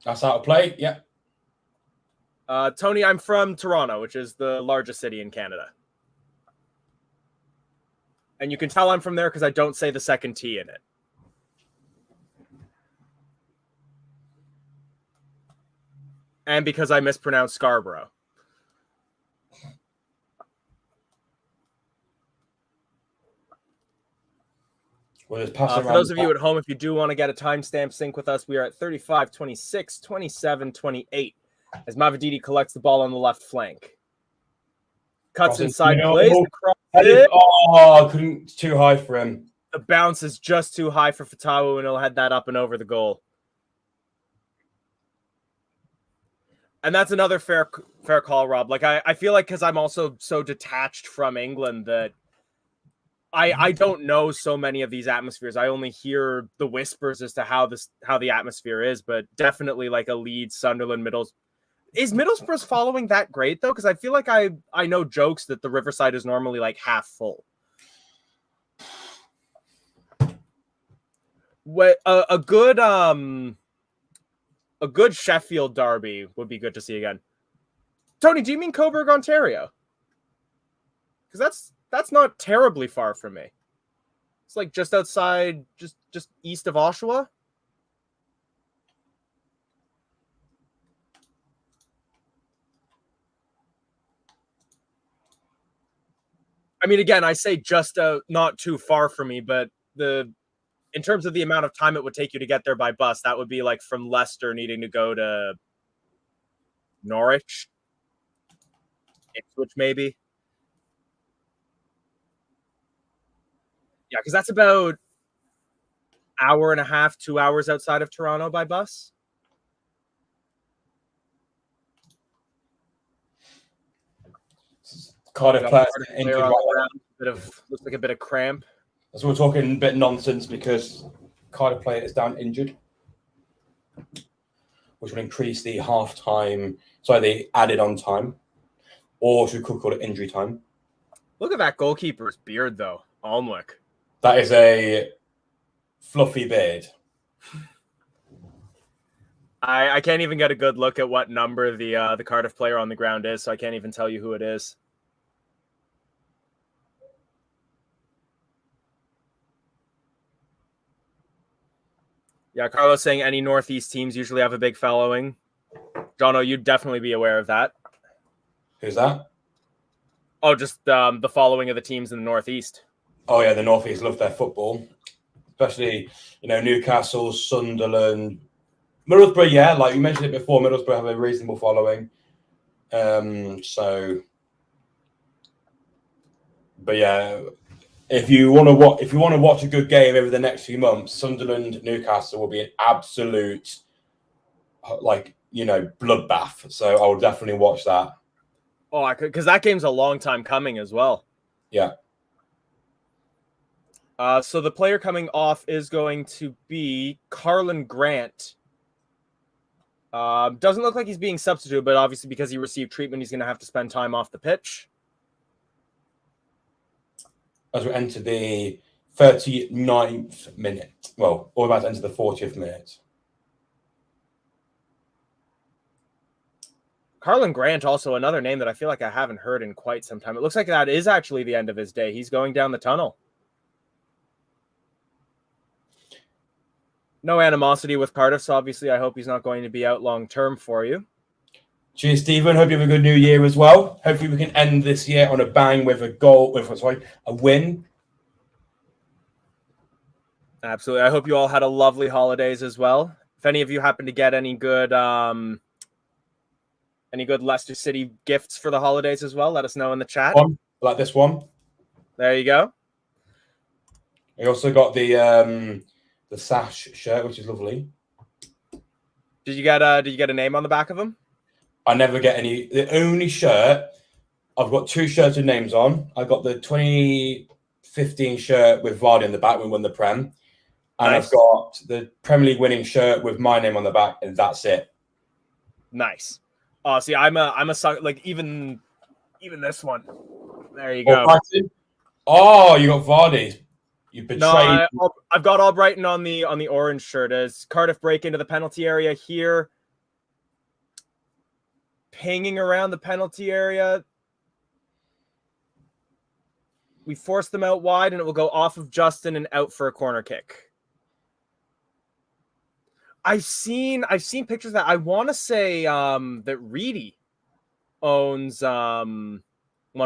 That's out of play, yeah. Tony, I'm from Toronto, which is the largest city in Canada. And you can tell I'm from there because I don't say the second T in it. And because I mispronounced Scarborough. For those of you at home, if you do want to get a timestamp sync with us, we are at 35, 26, 27, 28 as Mavididi collects the ball on the left flank. Cuts inside, plays the cross. Couldn't, too high for him. The bounce is just too high for Fatawu, and he'll head that up and over the goal. And that's another fair call, Rob. Like, I feel like because I'm also so detached from England that I don't know so many of these atmospheres. I only hear the whispers as to how the atmosphere is, but definitely like a Leeds, Sunderland, Middlesbrough. Is Middlesbrough's following that great though? Because I feel like I know jokes that the Riverside is normally like half full. What a good Sheffield derby would be good to see again. Tony, do you mean Coburg, Ontario? Because that's not terribly far from me. It's like just outside, just east of Oshawa. I mean, again, I say just not too far from me, but in terms of the amount of time it would take you to get there by bus, that would be like from Leicester needing to go to Norwich, Ipswich, maybe. Yeah, because that's about hour and a half, 2 hours outside of Toronto by bus. Cardiff players injured on right the ground. Looks like a bit of cramp. So we're talking a bit nonsense because Cardiff player is down injured, which will increase the the added on time, or we could call it injury time. Look at that goalkeeper's beard, though. Alnwick. That is a fluffy beard. I can't even get a good look at what number the Cardiff player on the ground is, so I can't even tell you who it is. Yeah, Carlos saying any Northeast teams usually have a big following. Jono, you'd definitely be aware of that. Who's that? Oh, just the following of the teams in the Northeast. Oh yeah, the Northeast love their football, especially Newcastle, Sunderland, Middlesbrough. Yeah, like you mentioned it before, Middlesbrough have a reasonable following. But yeah, if you want to watch a good game over the next few months, Sunderland, Newcastle will be an absolute bloodbath. So I will definitely watch that. Oh, I could, because that game's a long time coming as well. Yeah. So the player coming off is going to be Carlin Grant. Doesn't look like he's being substituted, but obviously because he received treatment, he's going to have to spend time off the pitch. As we enter the 39th minute. Well, we're about to enter the 40th minute. Carlin Grant, also another name that I feel like I haven't heard in quite some time. It looks like that is actually the end of his day. He's going down the tunnel. No animosity with Cardiff, so obviously I hope he's not going to be out long-term for you. Cheers, Stephen. Hope you have a good new year as well. Hopefully we can end this year on a bang with a win. Absolutely. I hope you all had a lovely holidays as well. If any of you happen to get any good Leicester City gifts for the holidays as well, let us know in the chat. Like this one. There you go. I also got the sash shirt, which is lovely. Did you get a name on the back of them? I never get any. The only shirt, I've got two shirts with names on. I got the 2015 shirt with Vardy on the back when we won the Prem. And nice. I've got the Premier League winning shirt with my name on the back, and that's it. Nice. Oh, see, I'm a like even this one. There you go. Oh, you got Vardy. You betrayed. No, I've got Albrighton on the orange shirt. As Cardiff break into the penalty area here, pinging around the penalty area. We force them out wide, and it will go off of Justin and out for a corner kick. I've seen pictures that I want to say that Reedy owns one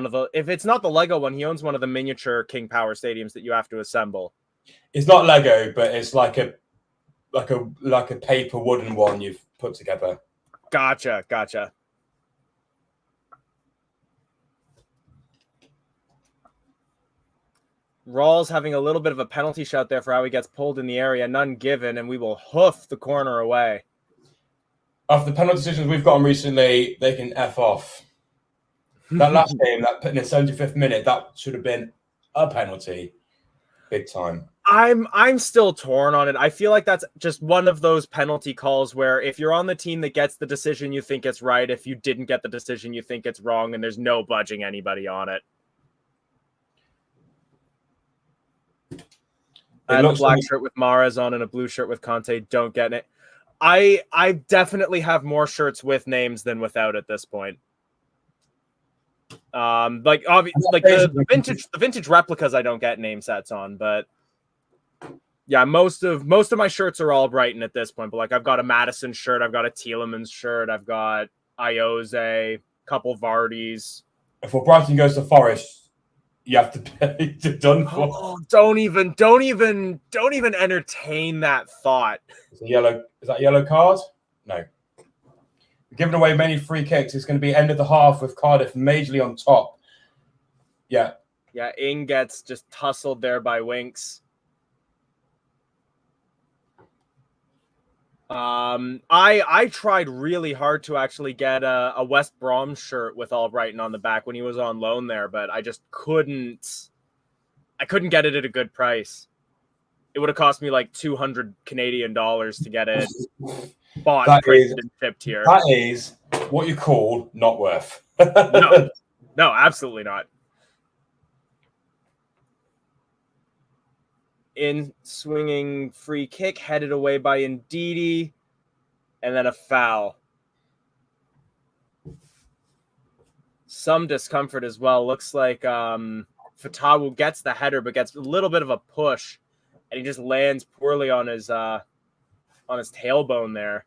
of the, if it's not the Lego one, he owns one of the miniature King Power stadiums that you have to assemble. It's not Lego, but it's like a paper wooden one you've put together. Gotcha. Rawls having a little bit of a penalty shot there for how he gets pulled in the area. None given, and we will hoof the corner away. After the penalty decisions we've gotten recently, they can F off. That last game, that put in the 75th minute, that should have been a penalty. Big time. I'm still torn on it. I feel like that's just one of those penalty calls where if you're on the team that gets the decision, you think it's right. If you didn't get the decision, you think it's wrong, and there's no budging anybody on it. And a black shirt with Mahrez on and a blue shirt with Conte. Don't get it. I definitely have more shirts with names than without at this point. Like the vintage replicas I don't get name sets on, but yeah, most of my shirts are all Brighton at this point. But like I've got a Madison shirt, I've got a Tielemans shirt, I've got Ioze, a couple Vardys. If Brighton goes to Forest, you have to pay to done for. Oh, don't even entertain that thought. Is that a yellow card? No. Giving away many free kicks. It's going to be end of the half with Cardiff majorly on top. Yeah. Yeah, Ing gets just tussled there by Winks. I tried really hard to actually get a West Brom shirt with Albrighton on the back when he was on loan there, but I just couldn't. I couldn't get it at a good price. It would have cost me like 200 Canadian dollars to get it bought, printed, and shipped here. That is what you call not worth. No, absolutely not. In swinging free kick, headed away by Ndidi, and then a foul. Some discomfort as well. Looks like Fatawu gets the header, but gets a little bit of a push, and he just lands poorly on his tailbone there.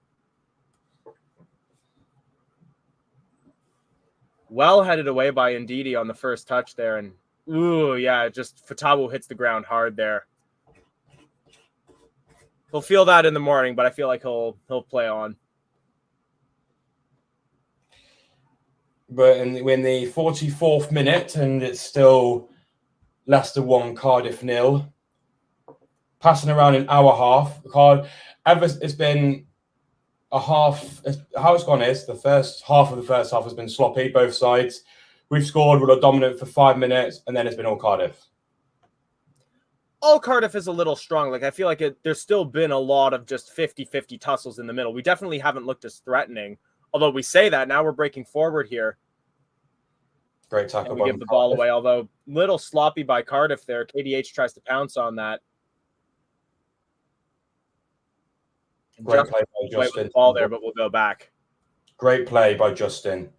Well headed away by Ndidi on the first touch there, and ooh, yeah, just Fatawu hits the ground hard there. He'll feel that in the morning, but I feel like he'll play on. But in the 44th minute, and it's still Leicester 1, Cardiff 0. Passing around in our half. It's been a half. How it's gone is the first half of the first half has been sloppy, both sides. We've scored, we're dominant for 5 minutes, and then it's been all Cardiff. All Cardiff is a little strong. Like, I feel like there's still been a lot of just 50-50 tussles in the middle. We definitely haven't looked as threatening. Although we say that, now we're breaking forward here. Great tackle. We give the ball away, although little sloppy by Cardiff there. KDH tries to pounce on that. Great play by Justin. With the ball there, but we'll go back. Great play by Justin.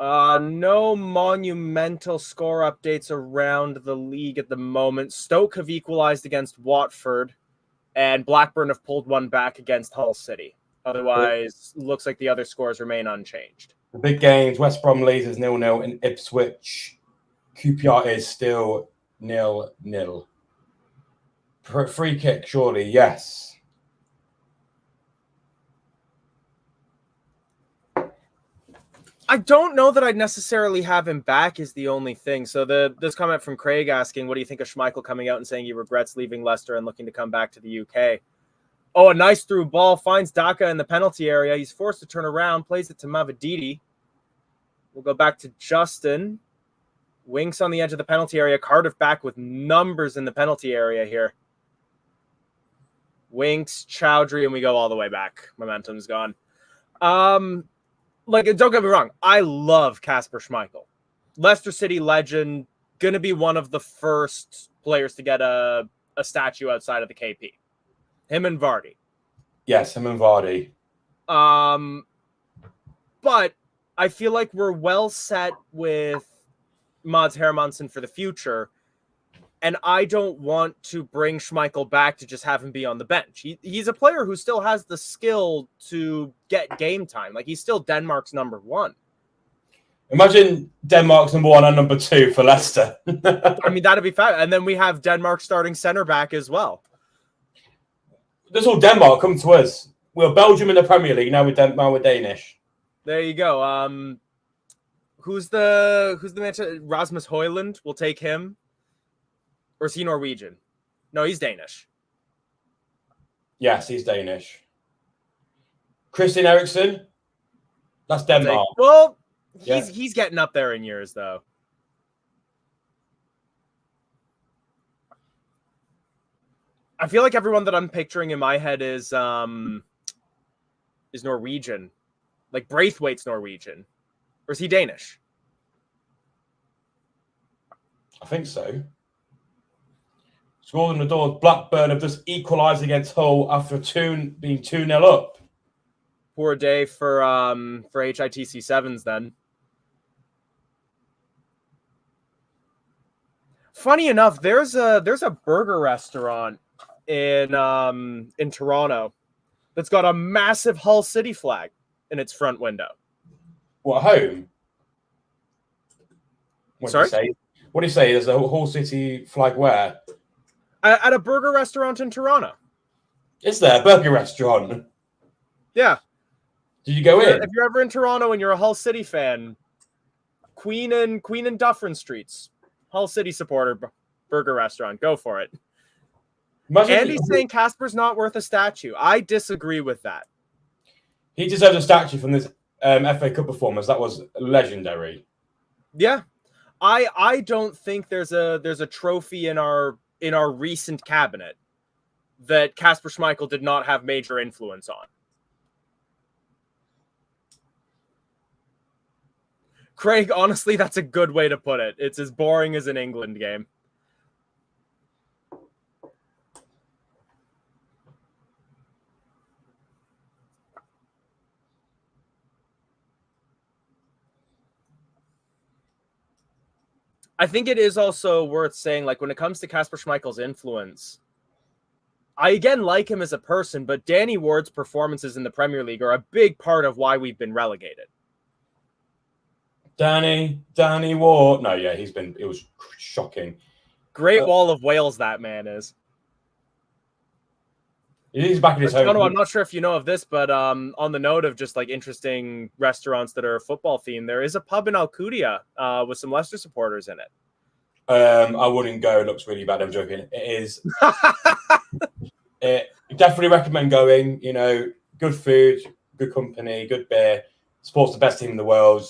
No monumental score updates around the league at the moment. Stoke have equalized against Watford, and Blackburn have pulled one back against Hull City. Otherwise, looks like the other scores remain unchanged. The big games, West Brom leads is 0-0 in Ipswich. QPR is still 0-0. Free kick, surely, yes. I don't know that I'd necessarily have him back is the only thing. So this comment from Craig asking, what do you think of Schmeichel coming out and saying he regrets leaving Leicester and looking to come back to the UK? Oh, a nice through ball. Finds Daka in the penalty area. He's forced to turn around. Plays it to Mavididi. We'll go back to Justin. Winks on the edge of the penalty area. Cardiff back with numbers in the penalty area here. Winks, Chowdhury, and we go all the way back. Momentum's gone. Like, don't get me wrong, I love Kasper Schmeichel. Leicester City legend, gonna be one of the first players to get a statue outside of the KP. Him and Vardy. Yes, him and Vardy. But I feel like we're well set with Mads Hermansen for the future. And I don't want to bring Schmeichel back to just have him be on the bench. He's a player who still has the skill to get game time. Like, he's still Denmark's number one. Imagine Denmark's number one and number two for Leicester. I mean, that'd be fab. And then we have Denmark starting center back as well. This all Denmark come to us. We're Belgium in the Premier League. Now we're Danish. There you go. Who's the man? Rasmus Højlund. We'll take him. Or is he Norwegian? No, he's Danish. Yes, he's Danish. Christian Eriksen. That's Denmark. Well, he's getting up there in years, though. I feel like everyone that I'm picturing in my head is Norwegian. Like Braithwaite's Norwegian. Or is he Danish? I think so. Scored on the door. Blackburn have just equalised against Hull after being 2-0 up. Poor day for HITC Sevens then. Funny enough, there's a burger restaurant in Toronto that's got a massive Hull City flag in its front window. What, home? Sorry? What do you say? There's a Hull City flag where? At a burger restaurant in Toronto. Is there a burger restaurant? Yeah. Did you go in? If you're ever in Toronto and you're a Hull City fan, Queen and Dufferin Streets, Hull City supporter burger restaurant. Go for it. Andy's saying Casper's not worth a statue. I disagree with that. He deserves a statue from this FA Cup performance. That was legendary. Yeah, I don't think there's a trophy in our recent cabinet that Kasper Schmeichel did not have major influence on. Craig, honestly, that's a good way to put it. It's as boring as an England game. I think it is also worth saying, like, when it comes to Kasper Schmeichel's influence, I again like him as a person, but Danny Ward's performances in the Premier League are a big part of why we've been relegated. Danny Ward. No, yeah, it was shocking. Great Wall of Wales, that man is. He's back in his home. No, I'm not sure if you know of this, but on the note of just like interesting restaurants that are football themed, there is a pub in Alcudia with some Leicester supporters in it. I wouldn't go. It looks really bad. I'm joking. It is. Definitely recommend going. You know, good food, good company, good beer. Supports the best team in the world.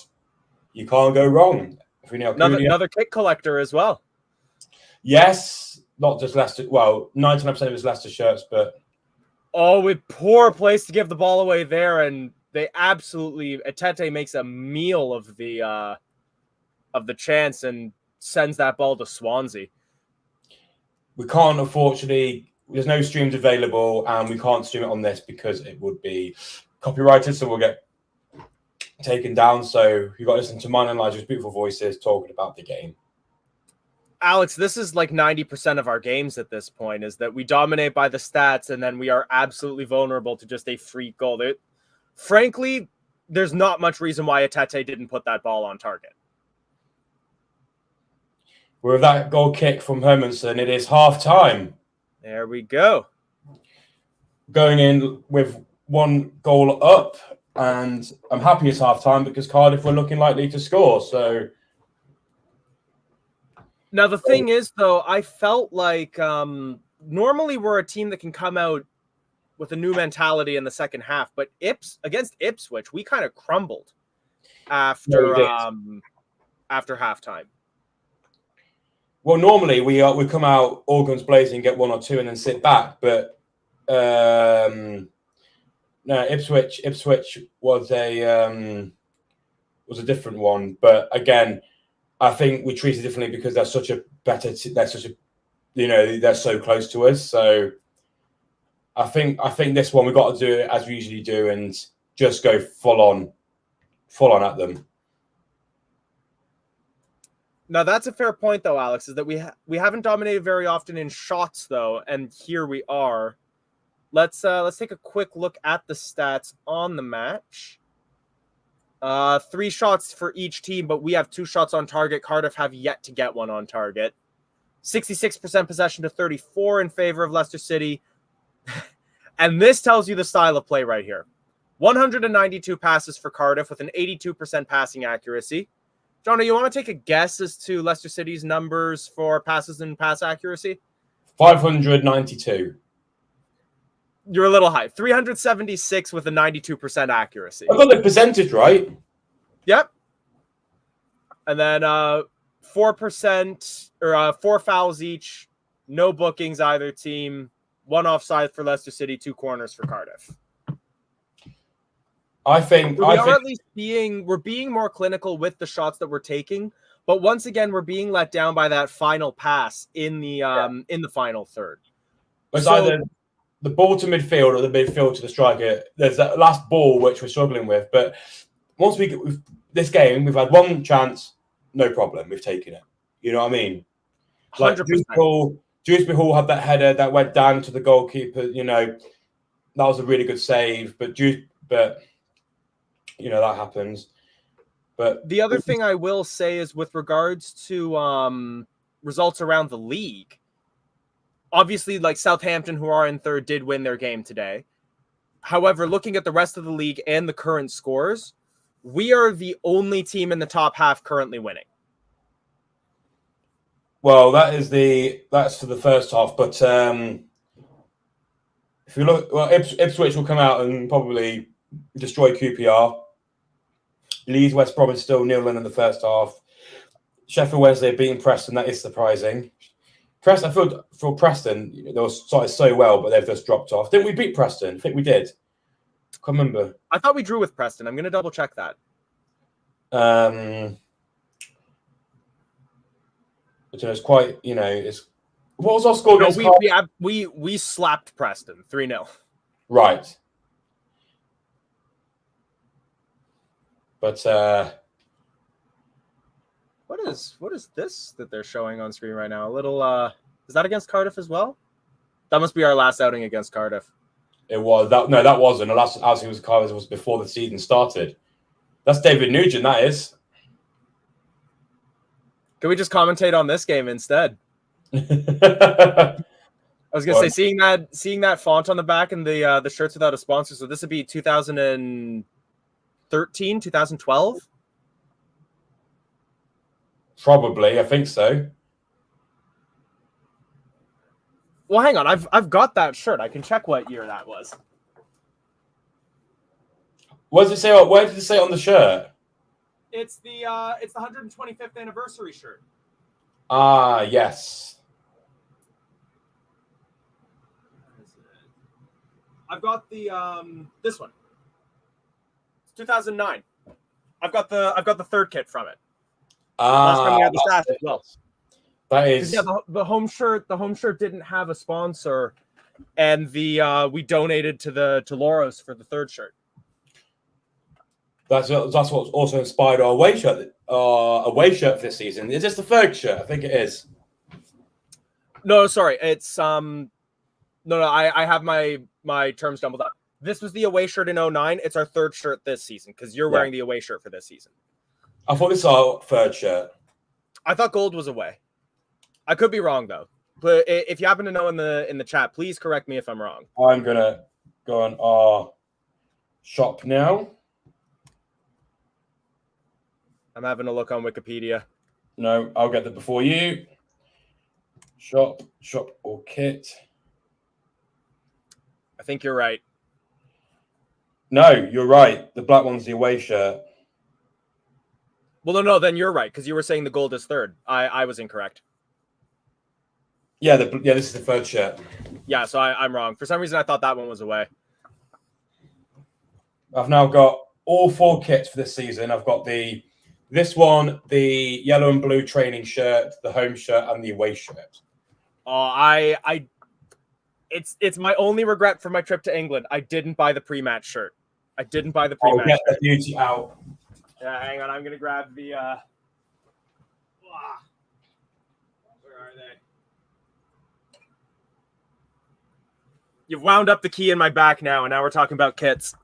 You can't go wrong. If we know another kick collector as well. Yes, not just Leicester. Well, 99% of his Leicester shirts, but. Oh, with poor place to give the ball away there, and they absolutely Etete makes a meal of the chance and sends that ball to Swansea. We can't, unfortunately. There's no streams available, and we can't stream it on this because it would be copyrighted, so we'll get taken down. So you've got to listen to mine and Elijah's beautiful voices talking about the game. Alex, this is like 90% of our games at this point, is that we dominate by the stats and then we are absolutely vulnerable to just a free goal. Frankly, there's not much reason why Etete didn't put that ball on target. With that goal kick from Hermanson, it is half-time. There we go. Going in with one goal up, and I'm happy it's half-time because Cardiff were looking likely to score, so... Now, the thing is, though, I felt like normally we're a team that can come out with a new mentality in the second half, but against Ipswich, we kind of crumbled after halftime. Well, normally we come out all guns blazing, get one or two, and then sit back. But no, Ipswich was a different one. But again, I think we treat it differently because they're such a they're so close to us. So I think this one we've got to do it as we usually do and just go full on at them. Now that's a fair point, though, Alex. Is that we haven't dominated very often in shots, though, and here we are. Let's take a quick look at the stats on the match. 3 shots for each team, but we have 2 shots on target. Cardiff have yet to get one on target. 66% possession to 34 in favor of Leicester City. And this tells you the style of play right here. 192 passes for Cardiff with an 82% passing accuracy. Jonah, you want to take a guess as to Leicester City's numbers for passes and pass accuracy? 592. You're a little high. 376 with a 92% accuracy. I got the percentage right. Yep. And then 4% or 4 fouls each. No bookings either team. 1 offside for Leicester City. 2 corners for Cardiff. I think at least we're being more clinical with the shots that we're taking, but once again we're being let down by that final pass in the final third. It's either the ball to midfield or the midfield to the striker. There's that last ball which we're struggling with, but once we get this game, we've had one chance, no problem, we've taken it. You know what I mean? Like 100%. Dewsbury Hall had that header that went down to the goalkeeper. You know, that was a really good save, but you know, that happens. But the other thing I will say is with regards to results around the league, obviously, like Southampton, who are in third, did win their game today. However, looking at the rest of the league and the current scores, we are the only team in the top half currently winning. Well, that's for the first half, but If you look, well, Ipswich will come out and probably destroy QPR. Leeds, West Brom is still 0-0 in the first half. Sheffield Wednesday beating Preston. That is surprising. Preston, I feel for Preston, they were started so well, but they've just dropped off. Didn't we beat Preston? I think we did. Can't remember. I thought we drew with Preston. I'm going to double check that. It's quite, it's. What was our score? No, we slapped Preston 3-0. Right. But what is this that they're showing on screen right now? A little is that against Cardiff as well? That must be our last outing against Cardiff. It was that. No, that wasn't. The last outing was Cardiff was before the season started. That's David Nugent. That is. Can we just commentate on this game instead? I was gonna say seeing that font on the back and the shirts without a sponsor. So this would be 2013, 2012. Probably, I think so. Well, hang on, I've got that shirt. I can check what year that was. What does it say? Where did it say on the shirt? It's the 125th anniversary shirt. Ah, yes. I've got the this one. It's 2009. I've got the third kit from it. Last time we had the sash as well. That is the home shirt. The home shirt didn't have a sponsor, and we donated to Loros for the third shirt. That's what also inspired our away shirt. Away shirt for this season. Is this the third shirt? I think it is. No, sorry. It's no. I have my terms jumbled up. This was the away shirt in 2009. It's our third shirt this season because you're wearing the away shirt for this season. I thought this was our third shirt. I thought gold was away. I could be wrong though. But if you happen to know in the chat, please correct me if I'm wrong. I'm gonna go on our shop now. I'm having a look on Wikipedia. No, I'll get that before you. Shop or kit. I think you're right. No, you're right. The black one's the away shirt. Well, no, then you're right because you were saying the gold is third. I was incorrect. Yeah, this is the third shirt. Yeah, so I'm wrong. For some reason, I thought that one was away. I've now got all 4 kits for this season. I've got this one, the yellow and blue training shirt, the home shirt, and the away shirt. It's my only regret for my trip to England. I didn't buy the pre-match shirt. I didn't buy the pre-match shirt. Get the beauty out. Yeah, hang on. I'm gonna grab the. Where are they? You've wound up the key in my back now, and now we're talking about kits.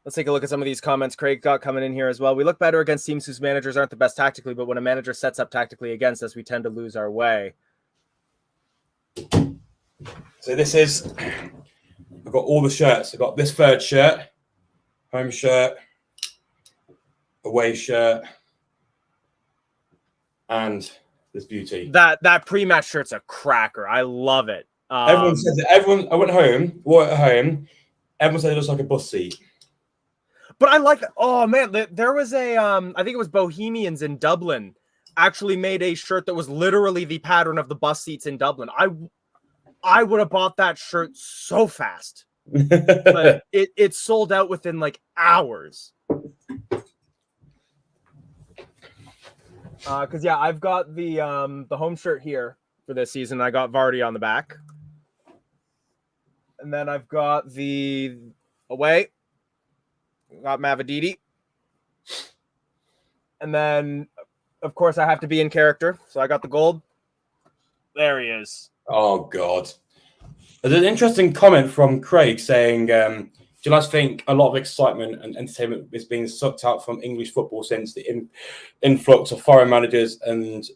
Let's take a look at some of these comments Craig got coming in here as well. We look better against teams whose managers aren't the best tactically, but when a manager sets up tactically against us, we tend to lose our way. So this is, I've got all the shirts. I've got this third shirt, home shirt, away shirt, and this beauty. That pre-match shirt's a cracker. I love it. Everyone says it. I went home, wore it at home. Everyone said it looks like a bus seat. But I like that. Oh man, there was a I think it was Bohemians in Dublin actually made a shirt that was literally the pattern of the bus seats in Dublin. I would have bought that shirt so fast. But it sold out within like hours. Because I've got the home shirt here for this season. I got Vardy on the back. And then I've got the away. Got Mavididi. And then, of course, I have to be in character. So I got the gold. There he is. Oh, God. There's an interesting comment from Craig saying, do you guys think a lot of excitement and entertainment is being sucked out from English football since the influx of foreign managers and,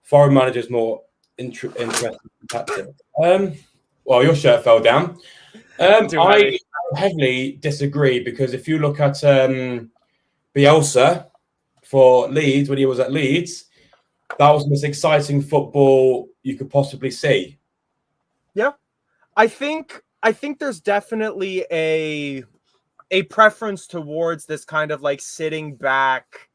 foreign managers more interesting tactics? Well, your shirt fell down. I heavily disagree because if you look at Bielsa for Leeds when he was at Leeds, that was the most exciting football you could possibly see. Yeah, I think there's definitely a preference towards this kind of like sitting back,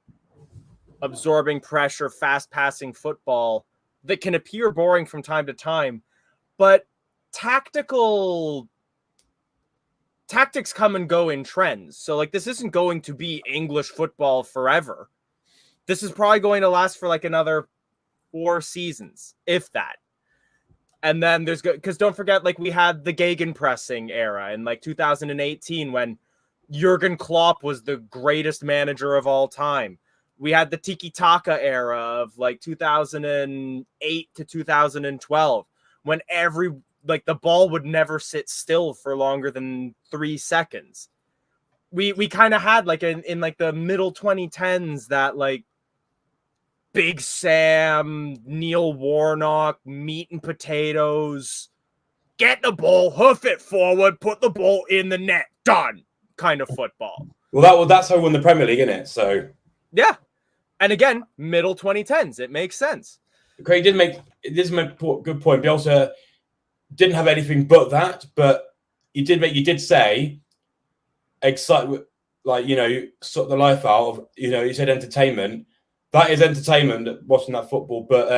absorbing pressure, fast passing football that can appear boring from time to time, but tactics come and go in trends. So like this isn't going to be English football forever. This is probably going to last for like another 4 seasons, if that. And then there's because don't forget, like we had the gegenpressing era in like 2018 when Jurgen Klopp was the greatest manager of all time. We had the tiki-taka era of like 2008 to 2012 when the ball would never sit still for longer than 3 seconds. We kind of had like in like the middle 2010s that like Big Sam, Neil Warnock, meat and potatoes, get the ball, hoof it forward, put the ball in the net, done kind of football. Well, that's how we won the Premier League, isn't it? So yeah. And again, middle 2010s, it makes sense. Craig did make a good point. Bielsa didn't have anything but that, but you did say excitement, like, you know, sort the life out of, you know, you said entertainment. That is entertainment watching that football. But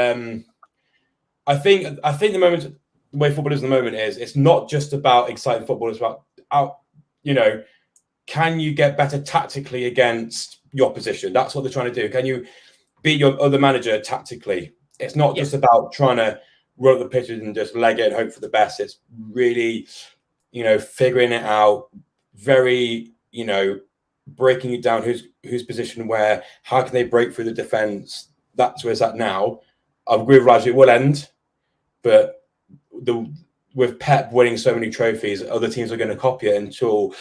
I think the way football is at the moment is it's not just about exciting football. It's about you know, can you get better tactically against your opposition? That's what they're trying to do. Can you beat your other manager tactically? It's not just about trying to run up the pitches and just leg it and hope for the best. It's really, you know, figuring it out, very, you know, breaking it down, who's positioned where, how can they break through the defence? That's where it's at now. I agree with Raj, it will end, but with Pep winning so many trophies, other teams are going to copy it until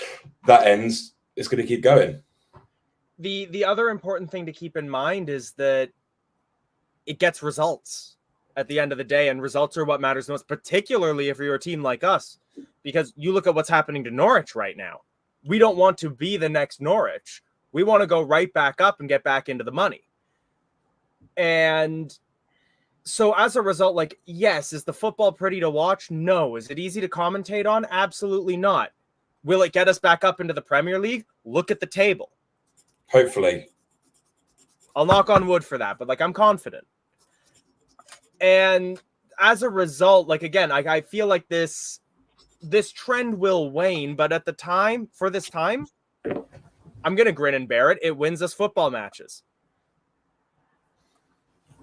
that ends. It's going to keep going. The other important thing to keep in mind is that it gets results at the end of the day, and results are what matters most, particularly if you're a team like us, because you look at what's happening to Norwich right now. We don't want to be the next Norwich. We want to go right back up and get back into the money. And so as a result, like, yes, is the football pretty to watch? No. Is it easy to commentate on? Absolutely not. Will it get us back up into the Premier League? Look at the table. Hopefully. I'll knock on wood for that, but like I'm confident. And as a result, like again, I feel like this trend will wane, but at the time, for this time, I'm going to grin and bear it. It wins us football matches.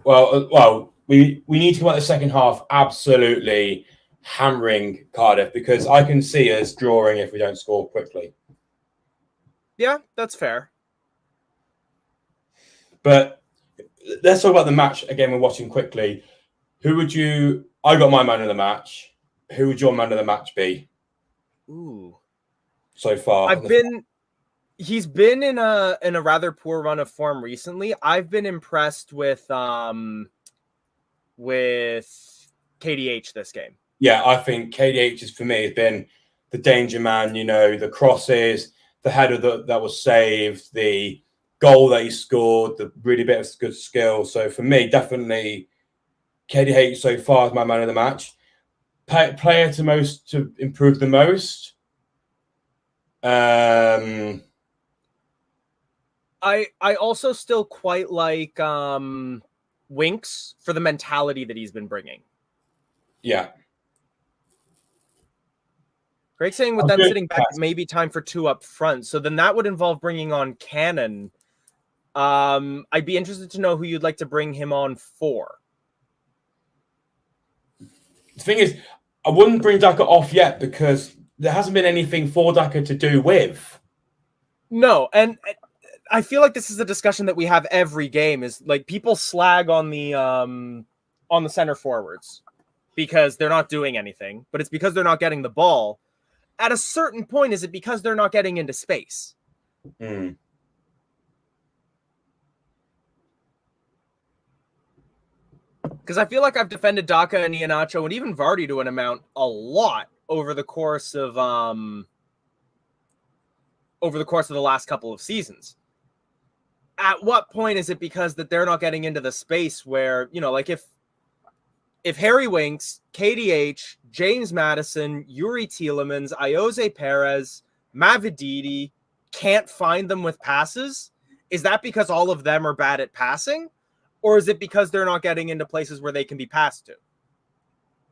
Well, we need to come out the second half absolutely hammering Cardiff, because I can see us drawing if we don't score quickly. Yeah, that's fair. But let's talk about the match again. We're watching quickly. Who would you? I got my man of the match. Who would your man of the match be? Ooh. So far, he's been in a rather poor run of form recently. I've been impressed with KDH this game. Yeah, I think KDH is, for me, has been the danger man. You know, the crosses, the header that was saved, the goal that he scored, the really bit of good skill. So for me, definitely KDH so far is my man of the match. Player to improve the most. I also still quite like Winks for the mentality that he's been bringing. Yeah. Greg's saying with them sitting back, it may be time for 2 up front. So then that would involve bringing on Cannon. I'd be interested to know who you'd like to bring him on for. The thing is, I wouldn't bring Daka off yet because there hasn't been anything for Daka to do with. No, and I feel like this is a discussion that we have every game, is like people slag on the center forwards because they're not doing anything, but it's because they're not getting the ball. At a certain point, is it because they're not getting into space? Mm. Because I feel like I've defended Daka and Iheanacho and even Vardy to an amount a lot over the course of the last couple of seasons. at what point is it because that they're not getting into the space where, like if Harry Winks, KDH, James Madison, Yuri Tielemans, Iose Perez, Mavididi can't find them with passes, is that because all of them are bad at passing? Or is it because they're not getting into places where they can be passed to?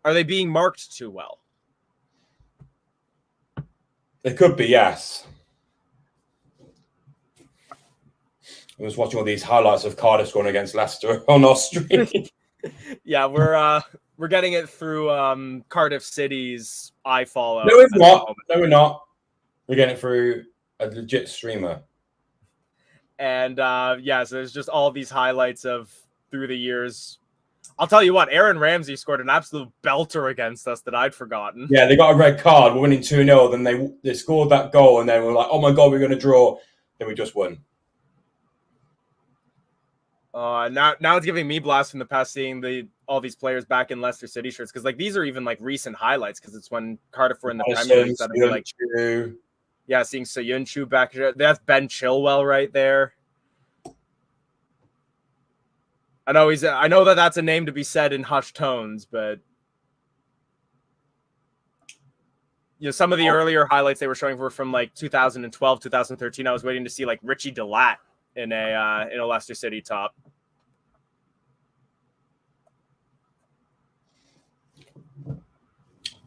Are they being marked too well? It could be, yes. I was watching all these highlights of Cardiff scoring against Leicester on our stream. Yeah, we're getting it through Cardiff City's iFollow. No, it's not. No, we're not. We're getting it through a legit streamer. And so there's just all these highlights of through the years. I'll tell you what, Aaron Ramsey scored an absolute belter against us that I'd forgotten. Yeah, they got a red card. We're winning 2-0. Then they scored that goal, and then we're like, oh my God, we're going to draw. Then we just won. Now it's giving me blast from the past seeing all these players back in Leicester City shirts, because like these are even like recent highlights, because it's when Cardiff were in the Premier League. Seeing Soyuncu back there. That's Ben Chilwell right there. I know that's a name to be said in hushed tones, but some of the earlier highlights they were showing were from like 2012, 2013. I was waiting to see like Richie Delat in a Leicester City top.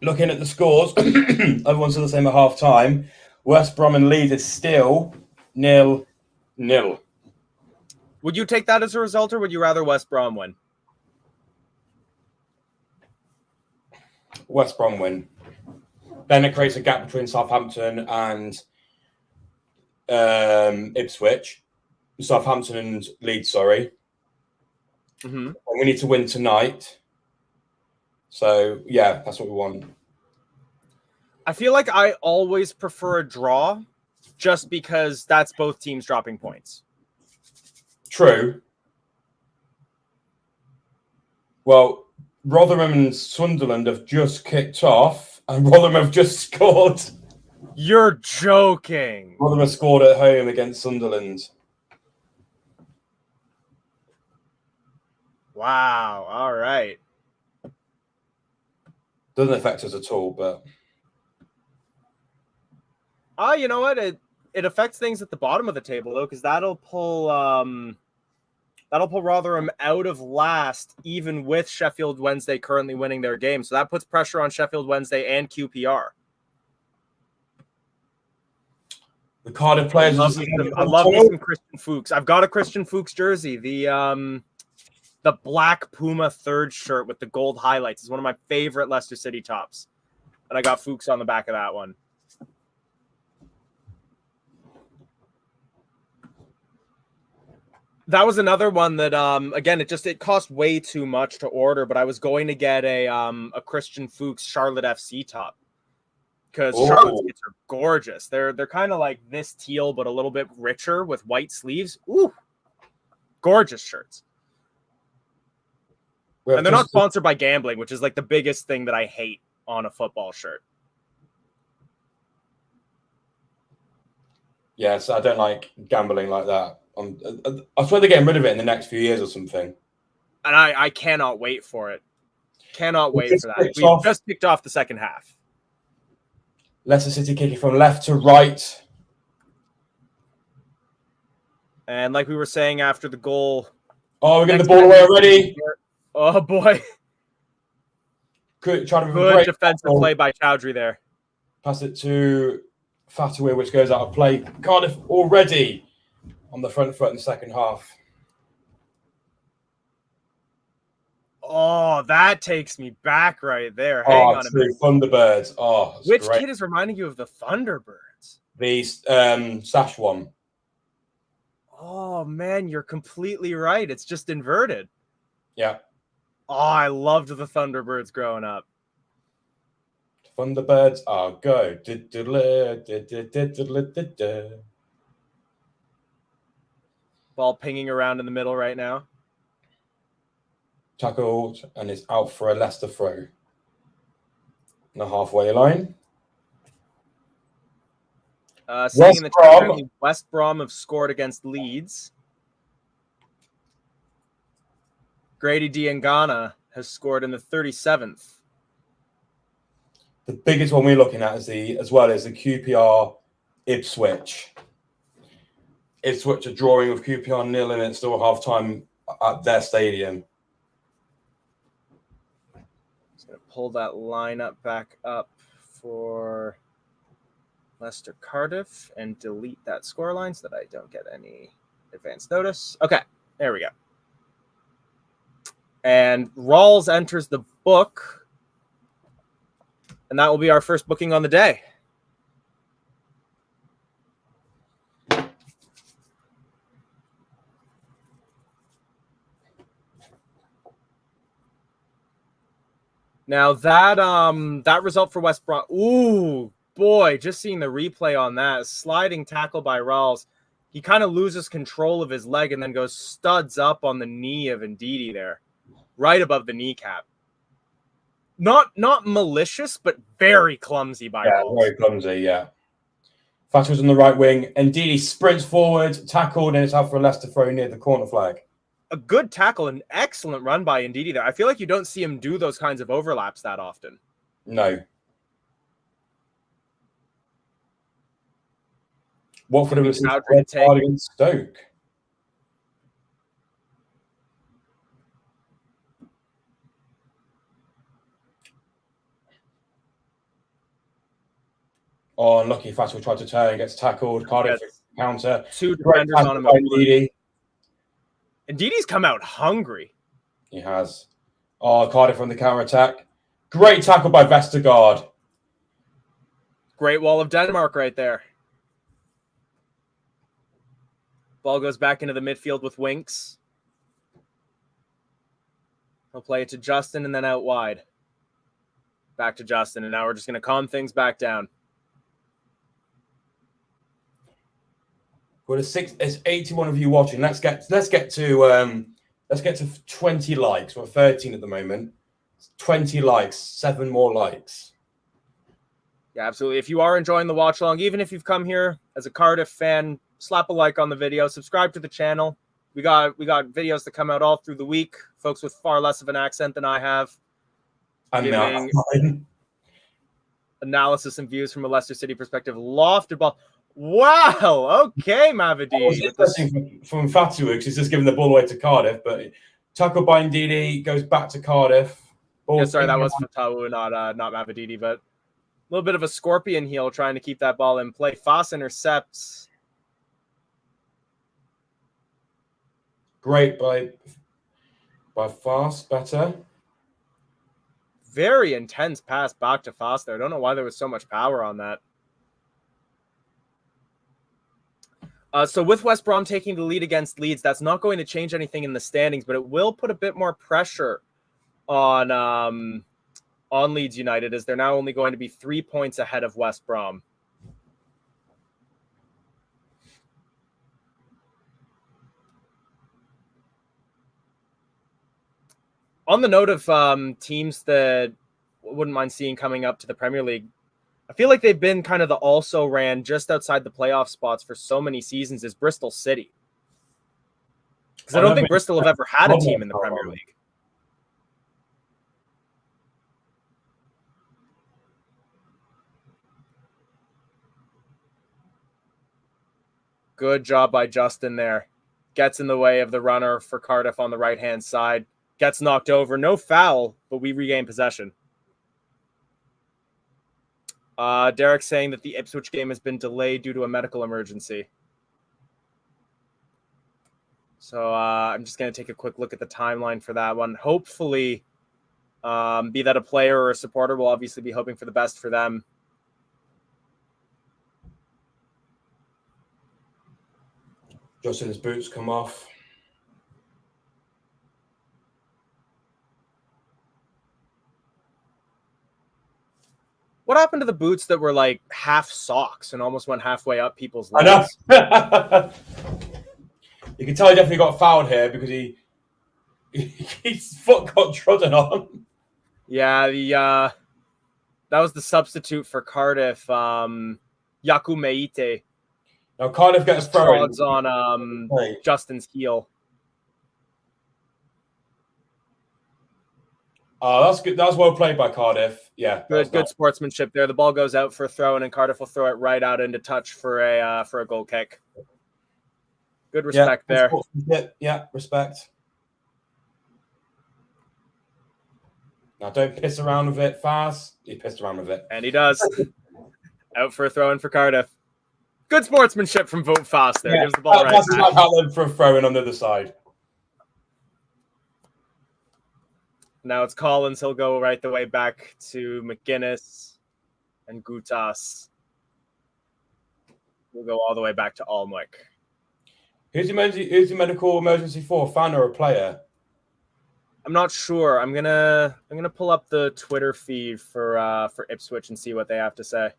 Looking at the scores, everyone's still the same at half time. West Brom and Leeds is still 0-0. Would you take that as a result, or would you rather West Brom win? West Brom win. Then it creates a gap between Southampton and Ipswich. Southampton and Leeds, sorry. Mm-hmm. And we need to win tonight. So, yeah, that's what we want. I feel like I always prefer a draw just because that's both teams dropping points. True. Well, Rotherham and Sunderland have just kicked off, and Rotherham have just scored. You're joking. Rotherham scored at home against Sunderland. Wow. All right. Doesn't affect us at all, but... You know what? It affects things at the bottom of the table, though, because that'll pull Rotherham out of last, even with Sheffield Wednesday currently winning their game. So that puts pressure on Sheffield Wednesday and QPR. The Cardiff players... I love me some Christian Fuchs. I've got a Christian Fuchs jersey. The black Puma third shirt with the gold highlights is one of my favorite Leicester City tops. And I got Fuchs on the back of that one. That was another one that, again, it cost way too much to order, but I was going to get a Christian Fuchs Charlotte FC top, because Charlotte's kits are gorgeous. They're kind of like this teal, but a little bit richer with white sleeves. Ooh, gorgeous shirts. And they're not sponsored by gambling, which is like the biggest thing that I hate on a football shirt. Yes, I don't like gambling like that. I swear they're getting rid of it in the next few years or something. And I cannot wait for it. Cannot wait for that. We just kicked off the second half. Leicester City kicking from left to right. And like we were saying after the goal. Oh, we're getting the ball away already. Oh, boy. Good defensive play by Chowdhury there. Pass it to Fataway, which goes out of play. Cardiff already on the front foot in the second half. Oh, that takes me back right there. Hang on a minute. Thunderbirds. Oh, which kid is reminding you of the Thunderbirds? The Sash one. Oh, man, you're completely right. It's just inverted. Yeah. Oh, I loved the Thunderbirds growing up. Thunderbirds are go. Ball pinging around in the middle right now. Tackled and is out for a Leicester throw. On the halfway line. Saying in the chat, West Brom have scored against Leeds. Grady Diangana has scored in the 37th. The biggest one we're looking at is the QPR Ipswich. Ipswich are drawing with QPR 0 and it's still half time at their stadium. Just going to pull that lineup back up for Leicester Cardiff and delete that scoreline so that I don't get any advance notice. Okay, there we go. And Rawls enters the book. And that will be our first booking on the day. Now that result for West Brom. Ooh, boy, just seeing the replay on that. Sliding tackle by Rawls. He kind of loses control of his leg and then goes studs up on the knee of Ndidi there. Right above the kneecap. Not malicious, but very clumsy by Rawls. Very clumsy, yeah. Thatcher's on the right wing. Ndidi sprints forward, tackled, and it's out for a Leicester throw near the corner flag. A good tackle, an excellent run by Ndidi there. I feel like you don't see him do those kinds of overlaps that often. No. Watford have received a red card against Stoke. Oh, unlucky. Thatcher tried to turn, gets tackled. Cardiff counter. Two defenders on him. Ndidi's come out hungry. He has. Oh, Cardiff on the counter attack. Great tackle by Vestergaard. Great wall of Denmark right there. Ball goes back into the midfield with Winks. He'll play it to Justin and then out wide. Back to Justin, and now we're just going to calm things back down. Well, it's 81 of you watching. Let's get to 20 likes. We're 13 at the moment. 20 likes, 7 more likes. Yeah, absolutely. If you are enjoying the watch along, even if you've come here as a Cardiff fan, slap a like on the video, subscribe to the channel. We got videos that come out all through the week. Folks with far less of an accent than I have. Giving analysis and views from a Leicester City perspective. Lofted ball. Wow. Okay, Mavidi. From Fatu, because he's just giving the ball away to Cardiff, but tackled by Ndidi, goes back to Cardiff. Yeah, sorry, that was Fatawu, not Mavidi, but a little bit of a scorpion heel trying to keep that ball in play. Foss intercepts. Great by Foss, better. Very intense pass back to Foss there. I don't know why there was so much power on that. So with West Brom taking the lead against Leeds, that's not going to change anything in the standings, but it will put a bit more pressure on Leeds United, as they're now only going to be 3 points ahead of West Brom. On the note of teams that wouldn't mind seeing coming up to the Premier League, I feel like they've been kind of the also-ran just outside the playoff spots for so many seasons is Bristol City. Because I don't think Bristol have ever had a team in the Premier League. Good job by Justin there. Gets in the way of the runner for Cardiff on the right-hand side. Gets knocked over. No foul, but we regain possession. Derek saying that the Ipswich game has been delayed due to a medical emergency. So I'm just going to take a quick look at the timeline for that one. Hopefully, be that a player or a supporter, we'll obviously be hoping for the best for them. Justin's boots come off. What happened to the boots that were like half socks and almost went halfway up people's legs? I know. You can tell he definitely got fouled here because his foot got trodden on. Yeah, that was the substitute for Cardiff, Yaku Meite. Now Cardiff gets thrown on Justin's heel. Oh, that's good. That was well played by Cardiff. Yeah, Good sportsmanship there. The ball goes out for a throw, and Cardiff will throw it right out into touch for a goal kick. Good respect there. Yeah, respect. Now don't piss around with it fast. He pissed around with it. And he does. Out for a throw in for Cardiff. Good sportsmanship from Vote Fast there. Gives the ball right back. Out for a throw in on the other side. Now it's Collins. He'll go right the way back to McGuinness and Gutas. We'll go all the way back to Alnwick. Who's the medical emergency for? A fan or a player? I'm not sure. I'm gonna pull up the Twitter feed for Ipswich and see what they have to say.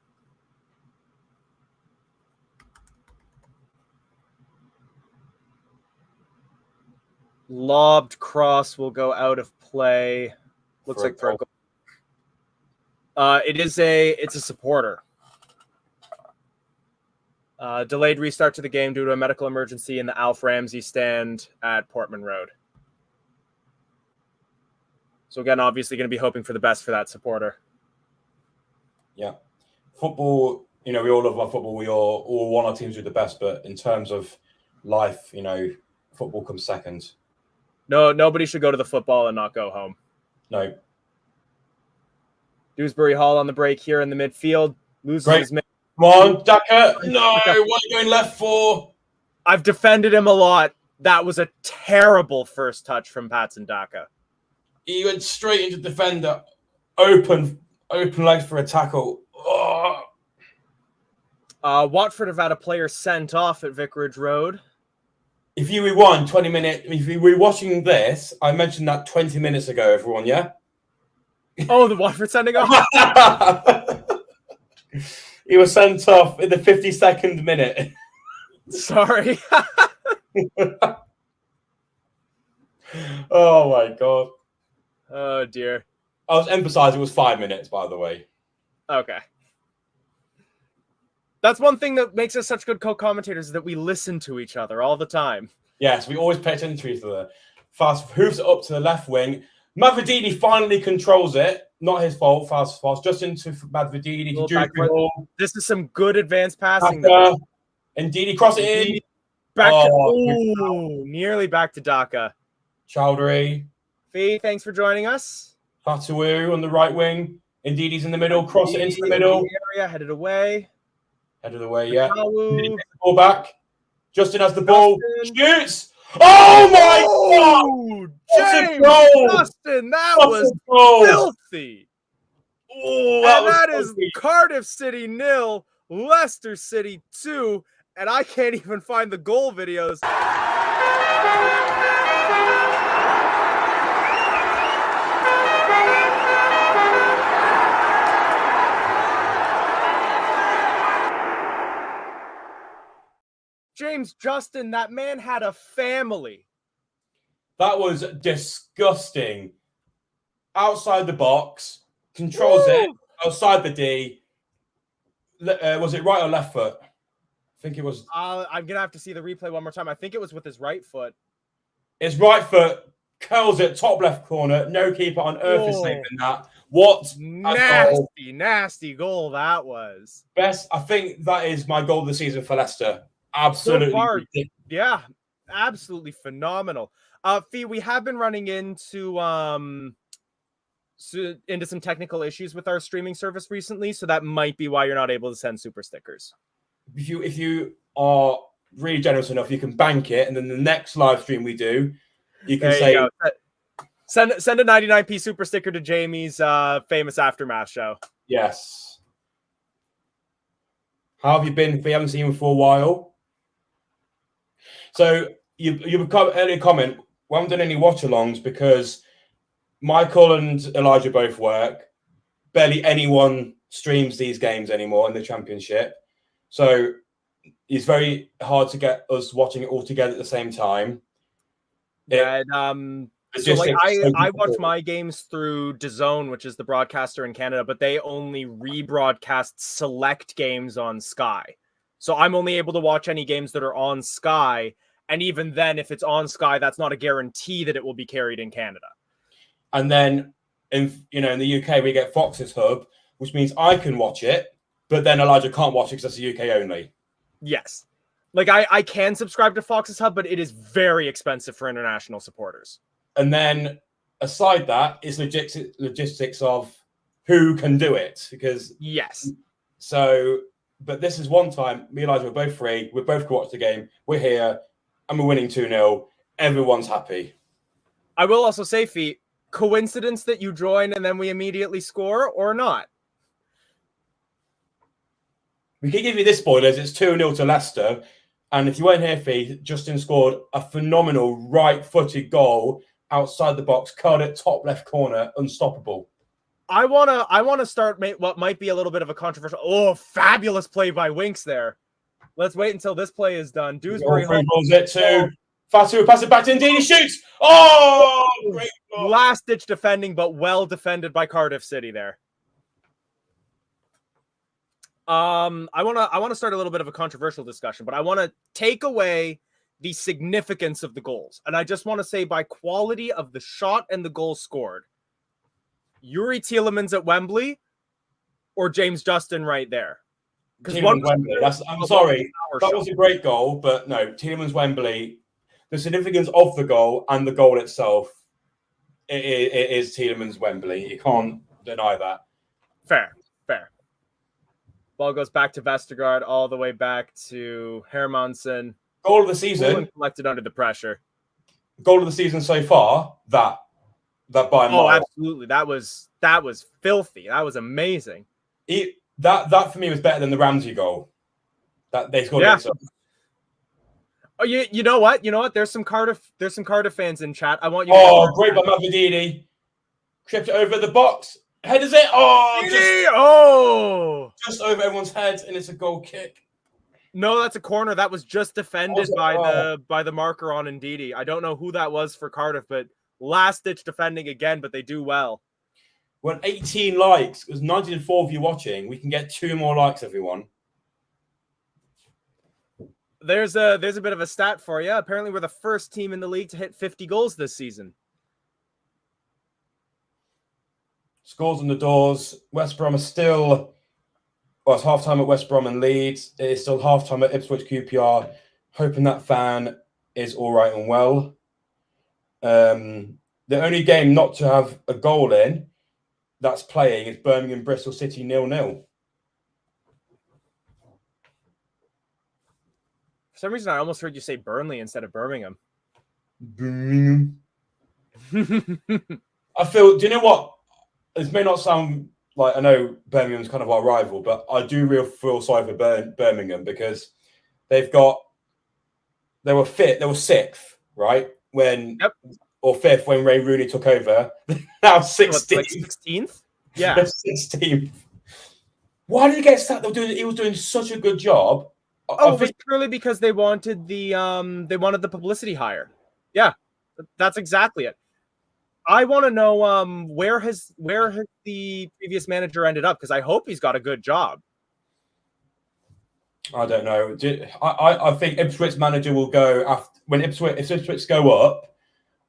Lobbed cross will go out of play. Looks like for a goal. It's a supporter. Delayed restart to the game due to a medical emergency in the Alf Ramsey stand at Portman Road. So again, obviously going to be hoping for the best for that supporter. Yeah. Football, we all love our football. We all want our teams to do the best, but in terms of life, football comes second. No, nobody should go to the football and not go home. No. Dewsbury Hall on the break here in the midfield. Loses his man. Come on, Daka. No, what are you going left for? I've defended him a lot. That was a terrible first touch from Patson Daka. He went straight into defender. Open legs for a tackle. Oh. Watford have had a player sent off at Vicarage Road. If you rewind 20 minutes, if you were watching this, I mentioned that 20 minutes ago, everyone, yeah? Oh, the Watford sending off? He was sent off in the 52nd minute. Sorry. Oh, my God. Oh, dear. I was emphasizing it was 5 minutes, by the way. Okay. That's one thing that makes us such good co-commentators is that we listen to each other all the time. Yes, we always pay attention to each other. Fast hoofs it up to the left wing. Mavrodini finally controls it. Not his fault. Fast. Just into Mavrodini. This is some good advanced passing. And Didi cross it in. Nearly back to Daka. Chowdhury. Fee, thanks for joining us. Fatawu on the right wing. Ndidi's in the middle. Cross it into the middle. Area, headed away. Yeah. Ball back. Justin has the ball. Shoots. Oh my God! James Justin, that was filthy. Oh, that is Cardiff City 0, Leicester City 2, and I can't even find the goal videos. James Justin, that man had a family. That was disgusting. Outside the box, controls it, outside the D. Was it right or left foot? I think it was. I'm going to have to see the replay one more time. I think it was with his right foot. His right foot curls it, top left corner. No keeper on earth is saving that. What nasty goal that was. Best, I think that is my goal of the season for Leicester. Absolutely. So far, yeah, absolutely phenomenal. Fee, we have been running into some technical issues with our streaming service recently, so that might be why you're not able to send super stickers. If you are really generous enough, you can bank it, and then the next live stream we do, you can send a 99p super sticker to Jamie's famous aftermath show. Yes. How have you been? If we haven't seen you for a while. So you earlier comment, we haven't done any watch-alongs because Michael and Elijah both work. Barely anyone streams these games anymore in the Championship. So it's very hard to get us watching it all together at the same time. I watch my games through DAZN, which is the broadcaster in Canada, but they only rebroadcast select games on Sky. So I'm only able to watch any games that are on Sky. And even then, if it's on Sky, that's not a guarantee that it will be carried in Canada. And then in in the UK we get Fox's Hub, which means I can watch it, but then Elijah can't watch it because that's UK only. Yes. Like I can subscribe to Fox's Hub, but it is very expensive for international supporters. And then aside that, it's logistics of who can do it. Because yes. So, but this is one time, me and Elijah were both free. We both could watch the game. We're here and we're winning 2-0. Everyone's happy. I will also say, Fee, coincidence that you join and then we immediately score or not? We can give you this spoilers. It's 2-0 to Leicester. And if you weren't here, Fee, Justin scored a phenomenal right-footed goal outside the box, curled it top left corner, unstoppable. I wanna start what might be a little bit of a controversial. Oh, fabulous play by Winks there. Let's wait until this play is done. Dewsbury rolls it to Fatu, pass it back to Indeed. He shoots. Oh, great goal. Last-ditch defending, but well defended by Cardiff City there. I want to start a little bit of a controversial discussion, but I want to take away the significance of the goals. And I just want to say by quality of the shot and the goal scored, Yuri Tielemans at Wembley or James Justin right there. Because Wembley. I'm sorry. That was a great goal, but no, Tielemans Wembley, the significance of the goal and the goal itself, it is Tielemans Wembley. You can't deny that. Fair. Ball goes back to Vestergaard, all the way back to Hermansen. Goal of the season. Collected under the pressure. Goal of the season so far, that by a mile. Oh, absolutely. That was filthy. That was amazing. That for me was better than the Ramsey goal. That they scored it. Oh, you know what? There's some Cardiff fans in chat. I want you. Oh, great by Mavididi. Tripped it over the box. Headers it. Just over everyone's heads, and it's a goal kick. No, that's a corner. That was just defended by the marker on Ndidi. I don't know who that was for Cardiff, but last ditch defending again. But they do well. When 18 likes, it was 94 of you watching. We can get 2 more likes, everyone. There's a bit of a stat for you. Apparently, we're the first team in the league to hit 50 goals this season. Scores on the doors. West Brom are still... Well, it's half-time at West Brom and Leeds. It is still half-time at Ipswich QPR. Hoping that fan is all right and well. The only game not to have a goal in that's playing is Birmingham Bristol City 0-0. For some reason, I almost heard you say Burnley instead of Birmingham. Birmingham. I feel... Do you know what? This may not sound like... I know Birmingham's kind of our rival, but I do really feel sorry for Birmingham because they've got... They were 6th, right? Or 5th when Ray Rooney took over. Now 16th. Like 16th? Yeah. 16th. Why did he get sacked? He was doing such a good job. It was purely because they wanted the publicity hire. Yeah, that's exactly it. I want to know where has the previous manager ended up, because I hope he's got a good job. I don't know. I think Ipswich manager will go after when Ipswich go up,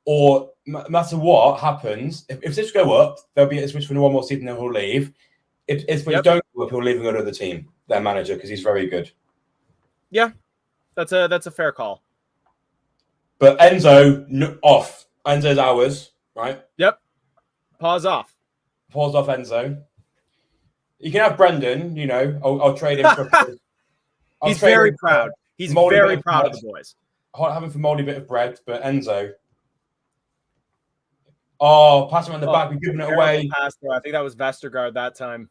or no matter what happens. If Ipswich go up, there'll be Ipswich for one more season, then he'll leave. If Ipswich don't go up, he'll leave and go to the team, their manager, because he's very good. Yeah, that's a fair call. But Enzo off. Enzo's ours, right? Yep. Pause off Enzo. You can have Brendan. I'll trade him for. He's very proud. He's very proud of the boys. I'll have him for moldy bit of bread, but Enzo. Oh, pass him on the back. We're giving it away. Pass there. I think that was Vestergaard that time.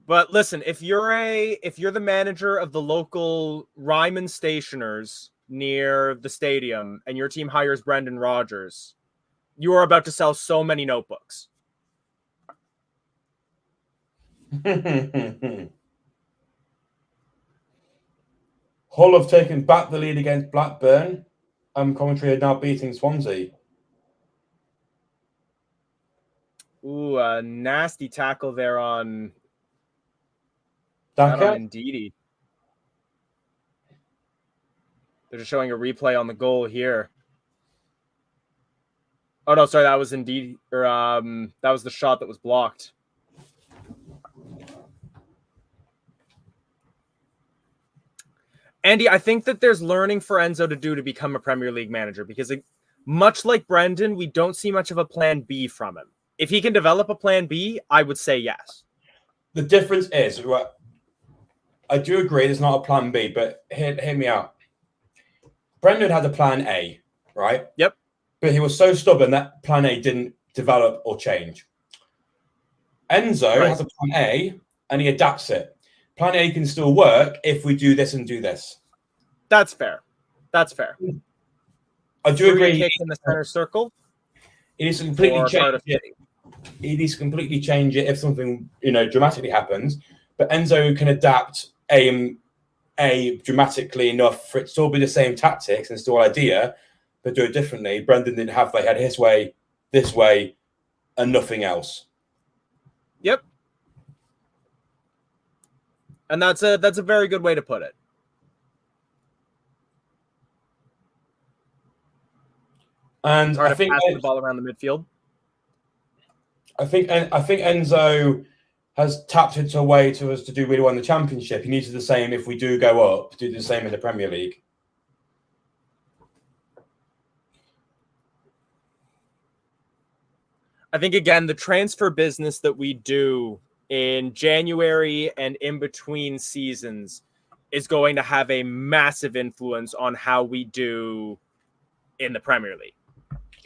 But listen, if you're the manager of the local Ryman Stationers near the stadium and your team hires Brendan Rodgers, you are about to sell so many notebooks. Hull have taken back the lead against Blackburn. Commentary are now beating Swansea. Ooh, a nasty tackle there on Ndidi. They're just showing a replay on the goal here. Oh no, sorry, that was indeed, or that was the shot that was blocked. Andy, I think that there's learning for Enzo to do to become a Premier League manager because, much like Brendan, we don't see much of a plan B from him. If he can develop a plan B, I would say yes. The difference is, right, I do agree there's not a plan B, but hear me out. Brendan had a plan A, right? Yep. But he was so stubborn that plan A didn't develop or change. Enzo has a plan A and he adapts it. Plan A can still work if we do this and do this. That's fair. That's fair. I do agree. Kick in the center circle. It needs to completely change it. He needs to completely change it if something dramatically happens. But Enzo can adapt A dramatically enough for it to still be the same tactics and still idea, but do it differently. Brendan didn't have that. He had his way, this way, and nothing else. Yep. And that's a very good way to put it. And I think passing the ball around the midfield. I think Enzo has tapped into a way to us to do really well in the Championship. He needs to do the same if we do go up, do the same in the Premier League. I think, again, the transfer business that we do in January and in between seasons is going to have a massive influence on how we do in the Premier League.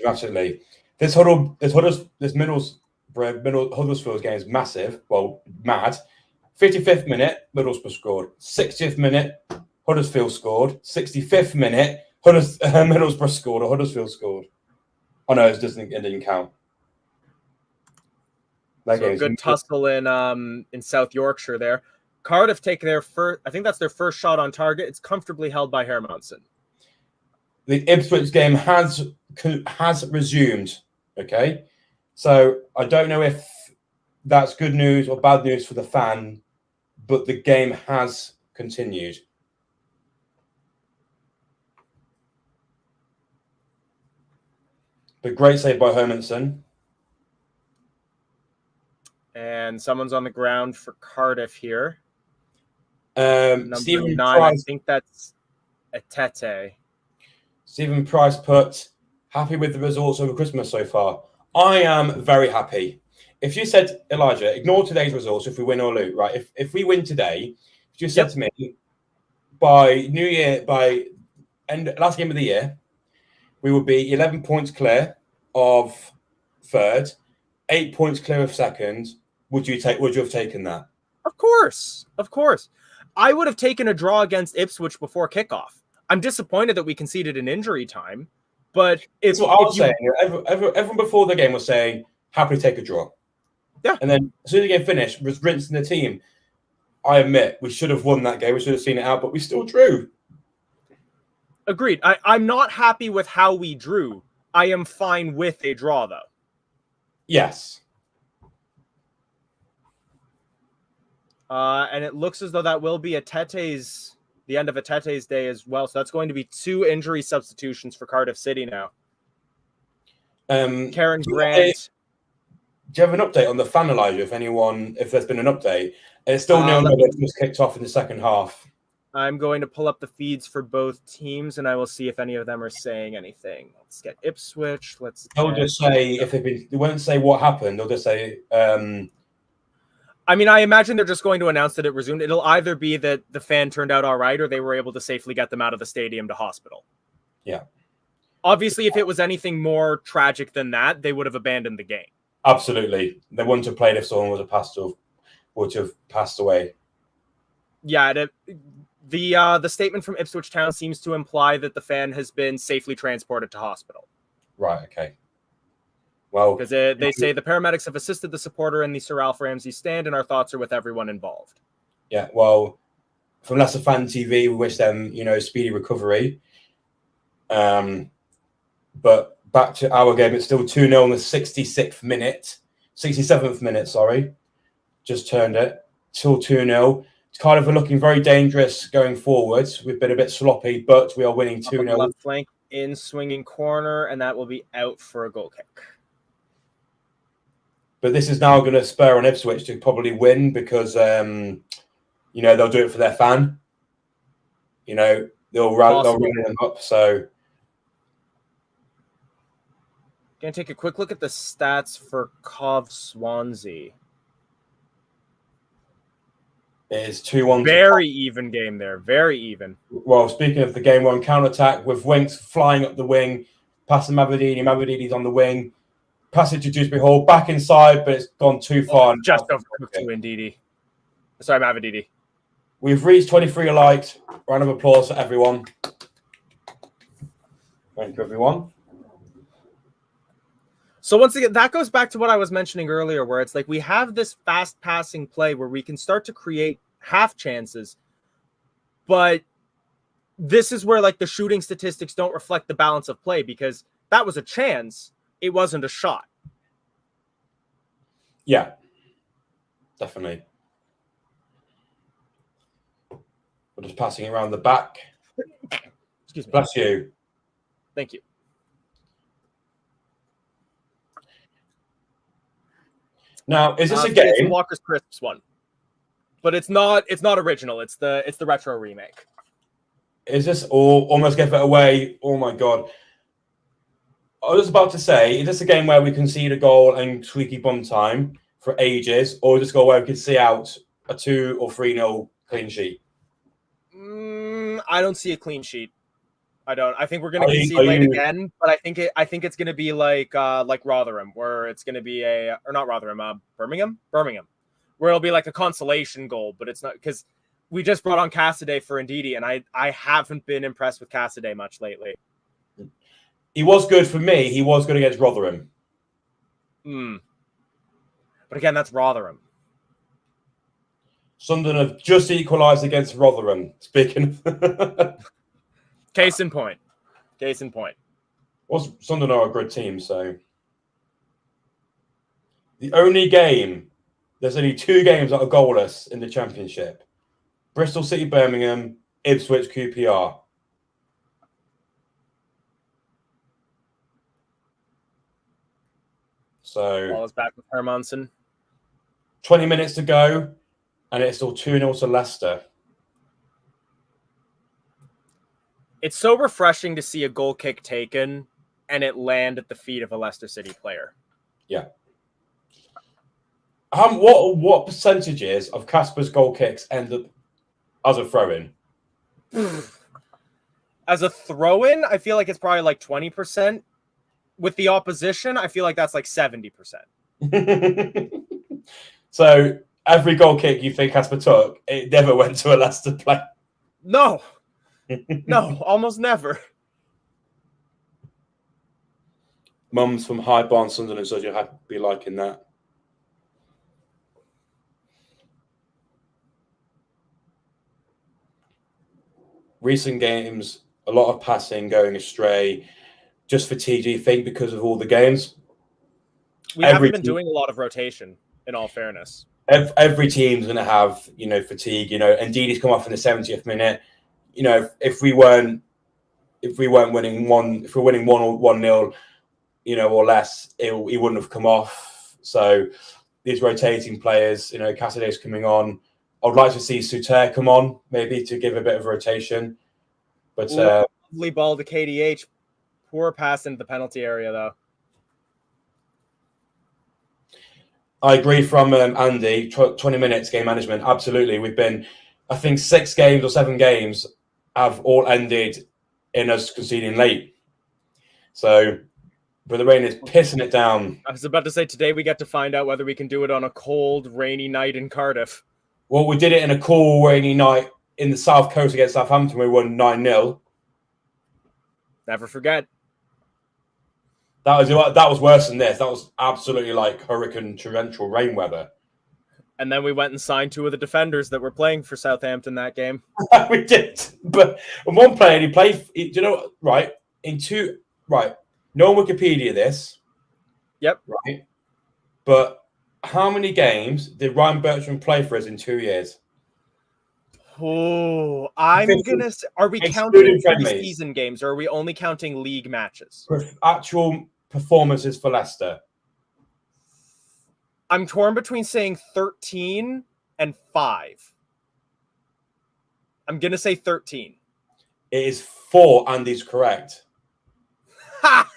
Absolutely. This Huddersfield game is massive. Well, mad. 55th minute, Middlesbrough scored. 60th minute, Huddersfield scored. 65th minute, Middlesbrough scored or Huddersfield scored. Oh no, it didn't count. So good tussle in South Yorkshire there. Cardiff take their first. I think that's their first shot on target. It's comfortably held by Hermansen. The Ipswich game has resumed. Okay, so I don't know if that's good news or bad news for the fan, but the game has continued. But great save by Hermansen. And someone's on the ground for Cardiff here. Stephen 9, Price, I think that's Atete. Stephen Price put, happy with the results over Christmas so far. I am very happy. If you said, Elijah, ignore today's results if we win or lose, right? If we win today, if you said to me, by New Year, last game of the year, we would be 11 points clear of third, 8 points clear of second. Would you have taken that? Of course. I would have taken a draw against Ipswich before kickoff. I'm disappointed that we conceded an injury time, but it's what I was saying. Everyone before the game was saying, happily take a draw. Yeah. And then as soon as the game finished, was rinsing the team. I admit, we should have won that game. We should have seen it out, but we still drew. Agreed. I'm not happy with how we drew. I am fine with a draw, though. Yes. And it looks as though that will be the end of Atete's day as well. So that's going to be 2 injury substitutions for Cardiff City now. Karen Grant. Do you have an update on the fan, Elijah? If there's been an update, it's still nil. It was kicked off in the second half. I'm going to pull up the feeds for both teams, and I will see if any of them are saying anything. Let's get Ipswich. They'll just say they won't say what happened. They'll just say. I mean, I imagine they're just going to announce that it resumed. It'll either be that the fan turned out all right, or they were able to safely get them out of the stadium to hospital. Yeah. Obviously, if it was anything more tragic than that, they would have abandoned the game. Absolutely, they wouldn't have played if someone would have passed away. Yeah, the statement from Ipswich Town seems to imply that the fan has been safely transported to hospital. Right. Okay. Well, because they say the paramedics have assisted the supporter in the Sir Ralph Ramsey stand, and our thoughts are with everyone involved. Yeah. Well, from Leicester Fan TV, we wish them, speedy recovery. But back to our game, it's still 2-0 in the 67th minute, sorry. Just turned it. Still 2-0. Cardiff are looking very dangerous going forwards. We've been a bit sloppy, but we are winning 2-0. Left flank. in swinging corner, and that will be out for a goal kick. But this is now going to spur on Ipswich to probably win because, you know, they'll do it for their fan. You know, they'll run them up. So, going to take a quick look at the stats for Cov Swansea. It is 2-1. Very even game there. Very even. Well, speaking of the game, we're on counter-attack with Winks flying up the wing, passing Mavadini. Mavadini's on the wing. Passage to Dewsbury Hall, back inside, but it's gone too far. Just over to Ndidi. Sorry, Mavadini. We've reached 23 likes. Round of applause for everyone. Thank you, everyone. So once again, that goes back to what I was mentioning earlier, where it's like we have this fast passing play where we can start to create half chances, but this is where like the shooting statistics don't reflect the balance of play, because that was a chance. It wasn't a shot. Yeah, definitely. We're just passing it around the back. Excuse me. Bless you. Thank you. Now, is this a game? It's the Walker's Crisps one, but it's not original. It's the retro remake. Is this almost give it away? Oh my god! I was about to say, is this a game where we concede a goal and squeaky bum time for ages, or just go where we can see out a 2 or 3-0 clean sheet? I don't see a clean sheet. I don't. I think we're going to concede late again, but I think it's going to be like Rotherham, where it's going to be Birmingham, where it'll be like a consolation goal, but it's not, because we just brought on Cassidy for Ndidi, and I haven't been impressed with Cassidy much lately. He was good for me. He was good against Rotherham. But again, that's Rotherham. Sunderland have just equalised against Rotherham. Speaking of... Case in point. Well, Sunderland are a good team, so... There's only 2 games that are goalless in the Championship. Bristol City, Birmingham, Ipswich, QPR. So... Ball is back with Hermansen. 20 minutes to go, and it's still 2-0 to Leicester. It's so refreshing to see a goal kick taken and it land at the feet of a Leicester City player. Yeah. What percentages of Casper's goal kicks end up as a throw-in? As a throw-in, I feel like it's probably like 20%. With the opposition, I feel like that's like 70%. So every goal kick you think Casper took, it never went to a Leicester player? No. No, almost never. Mum's from High Barn, Sunderland, so you'll have to be liking that. Recent games, a lot of passing going astray. Just fatigue, do you think, because of all the games? We haven't been doing a lot of rotation, in all fairness. Every team's going to have, fatigue. And Ndidi's come off in the 70th minute. If we weren't winning 1-0, or less, he wouldn't have come off. So these rotating players, Cassidy's coming on. I'd like to see Suter come on, maybe, to give a bit of rotation. But lovely ball to KDH. Poor pass into the penalty area, though. I agree from Andy. 20 minutes game management. Absolutely. We've been, I think, 6 games or 7 games have all ended in us conceding late. So, but the rain is pissing it down. I was about to say, today we get to find out whether we can do it on a cold, rainy night in Cardiff. Well, we did it in a cool, rainy night in the South Coast against Southampton. We won 9-0. Never forget. That was worse than this. That was absolutely like hurricane torrential rain weather. And then we went and signed 2 of the defenders that were playing for Southampton that game. We did. But one player, he played, right? No Wikipedia this. Yep. Right. But how many games did Ryan Bertrand play for us in 2 years? Oh, I'm gonna say, are we Excluding counting friendlies. preseason games, or are we only counting league matches? Actual performances for Leicester. I'm torn between saying 13 and 5. I'm gonna say 13. It is 4, and he's correct. Ha!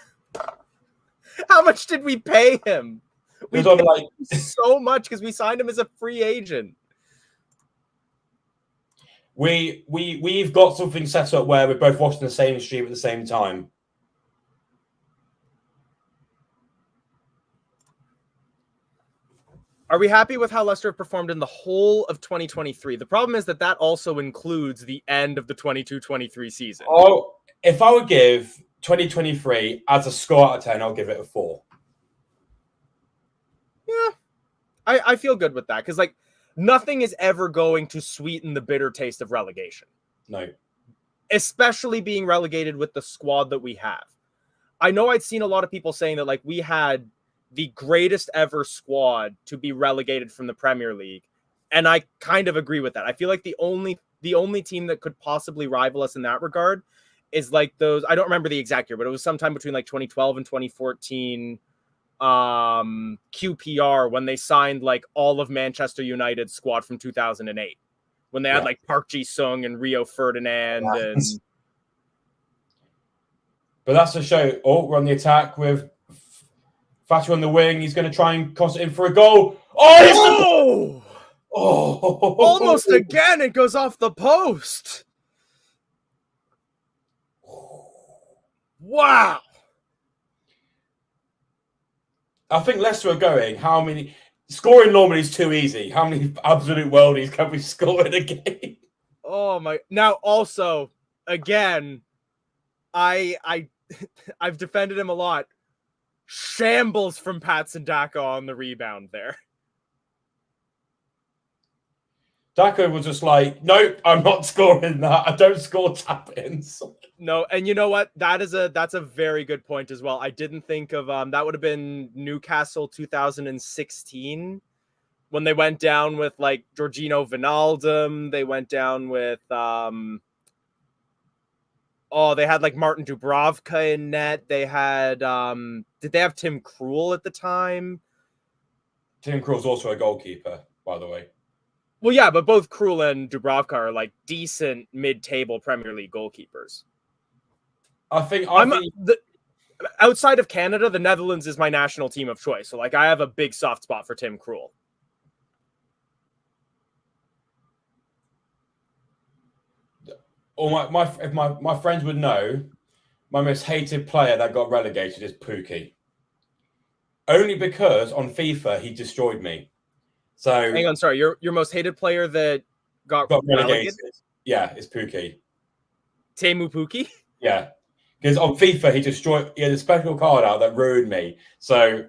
How much did we pay him? We paid him so much because we signed him as a free agent. We've got something set up where we're both watching the same stream at the same time. Are we happy with how Leicester performed in the whole of 2023? The problem is that also includes the end of the 22-23 season. Oh, if I would give 2023 as a score out of 10, I'll give it a 4. Yeah, I feel good with that because like nothing is ever going to sweeten the bitter taste of relegation. No. Especially being relegated with the squad that we have. I know I'd seen a lot of people saying that like we had the greatest ever squad to be relegated from the Premier League. And I kind of agree with that. I feel like the only team that could possibly rival us in that regard is like those, I don't remember the exact year, but it was sometime between like 2012 and 2014 QPR when they signed like all of Manchester United's squad from 2008. When they had like Park Ji-sung and Rio Ferdinand and but that's the show. Oh, we're on the attack with Thatcher on the wing. He's going to try and cross it in for a goal. Oh! Almost again. It goes off the post. Wow. I think Leicester are going. How many? Scoring normally is too easy. How many absolute worldies can we score in a game? Oh my! Now also, again, I've defended him a lot. Shambles from Patson Daka on the rebound there. Daka was just like, nope, I'm not scoring that. I don't score tap-ins. No, and you know what? That's a very good point as well. I didn't think of that would have been Newcastle 2016 when they went down with like Jorginho Wijnaldum. They went down with they had like Martin Dubravka in net. They had did they have Tim Krul at the time? Tim Krul's also a goalkeeper, by the way. Well, yeah, but both Krul and Dubravka are like decent mid-table Premier League goalkeepers. I think outside of Canada, the Netherlands is my national team of choice. So like I have a big soft spot for Tim Krul. Or my friends would know, my most hated player that got relegated is Pukki. Only because on FIFA he destroyed me. So hang on, sorry, your most hated player that got relegated? Yeah, it's Pukki. Teemu Pukki? Yeah. Because on FIFA he had a special card out that ruined me. So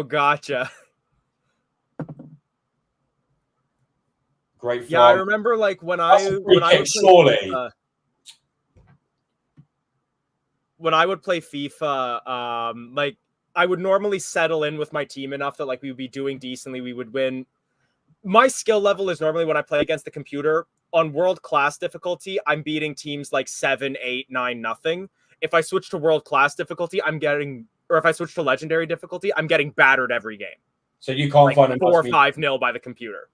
gotcha. Great fun. Yeah, I remember like when I would play FIFA, like I would normally settle in with my team enough that like we would be doing decently, we would win. My skill level is normally when I play against the computer on world class difficulty, I'm beating teams like 7, 8, 9, nothing. If I switch to world class difficulty, if I switch to legendary difficulty, I'm getting battered every game. So you can't find a 4 or 5-0 by the computer.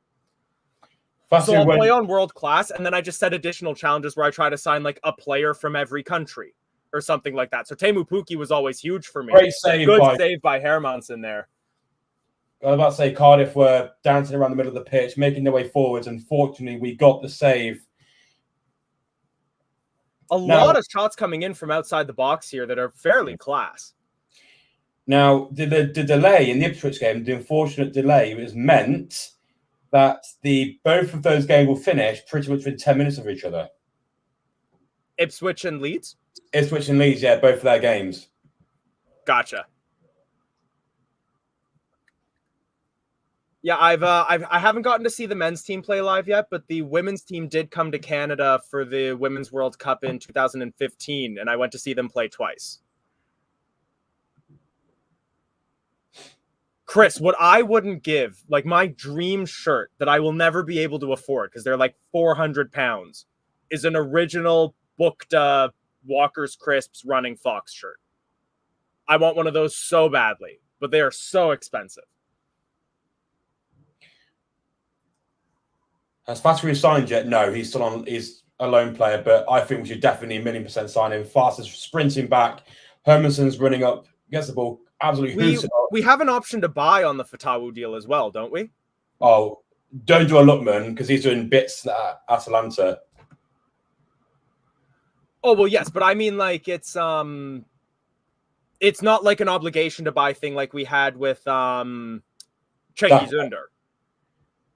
So I'll play on world class, and then I just set additional challenges where I try to sign like a player from every country or something like that. So Teemu Pukki was always huge for me. Great save. Good save by Hermansen there. I was about to say Cardiff were dancing around the middle of the pitch, making their way forwards. Unfortunately, we got the save. A lot of shots coming in from outside the box here that are fairly class. Now, the delay in the Ipswich game, the unfortunate delay, was meant that both of those games will finish pretty much within 10 minutes of each other. Ipswich and Leeds? Ipswich and Leeds, yeah, both of their games. Gotcha. Yeah, I haven't gotten to see the men's team play live yet, but the women's team did come to Canada for the Women's World Cup in 2015, and I went to see them play twice. Chris, what I wouldn't give, like my dream shirt that I will never be able to afford because they're like 400 pounds, is an original booked Walker's Crisps Running Fox shirt. I want one of those so badly, but they are so expensive. Has Fatty signed yet? No, he's still on. He's a loan player, but I think we should definitely 1,000,000% sign him. Fastest sprinting back. Hermanson's running up, gets the ball, absolutely. We have an option to buy on the Fatawu deal as well, don't we? Oh, don't do a Lookman because he's doing bits at Atalanta. Oh well, yes, but I mean, like it's not like an obligation to buy thing like we had with Cengiz Ünder.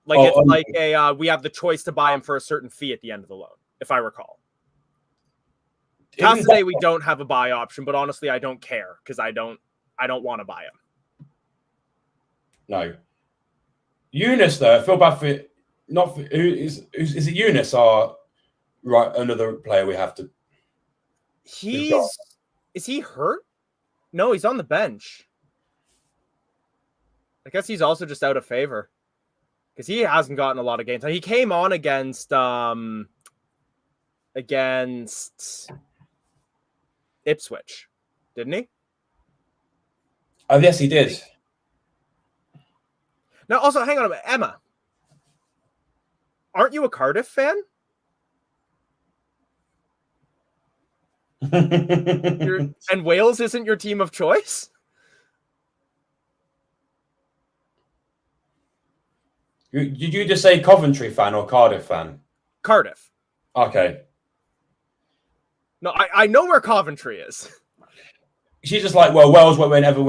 Like it's like a we have the choice to buy him for a certain fee at the end of the loan, if I recall. Today we don't have a buy option, but honestly, I don't care because I don't want to buy him. No. Eunice, though, I feel bad for not for, is it Eunice or right another player we have to. Is he hurt? No, he's on the bench. I guess he's also just out of favor because he hasn't gotten a lot of games. He came on against Ipswich, didn't he? Oh, yes, he did. Now, also, hang on a minute. Emma, aren't you a Cardiff fan? And Wales isn't your team of choice? Did you just say Coventry fan or Cardiff fan? Cardiff. Okay. No, I know where Coventry is. She's just like, well, Wales won't ever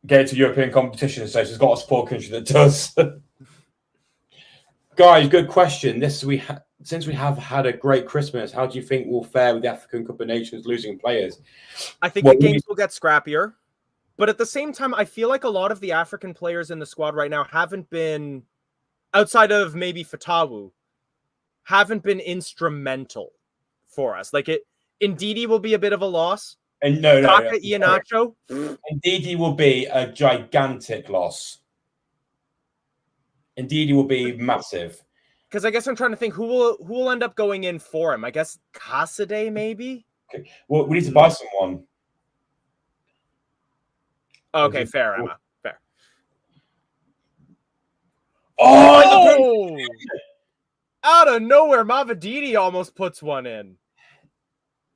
get to European competition, so she's got a sport country that does. Guys, good question. Since we have had a great Christmas, how do you think we'll fare with the African Cup of Nations losing players? I think the games will get scrappier. But at the same time, I feel like a lot of the African players in the squad right now haven't been, outside of maybe Fatawu, haven't been instrumental for us. Like Ndidi will be a bit of a loss. And no. Iheanacho. Ndidi will be a gigantic loss. Ndidi will be massive. Because I guess I'm trying to think who will end up going in for him. I guess Cassidy, maybe? Okay. Well, we need to buy someone. Okay, fair, Emma. Fair. Oh! Out of nowhere, Mavididi almost puts one in.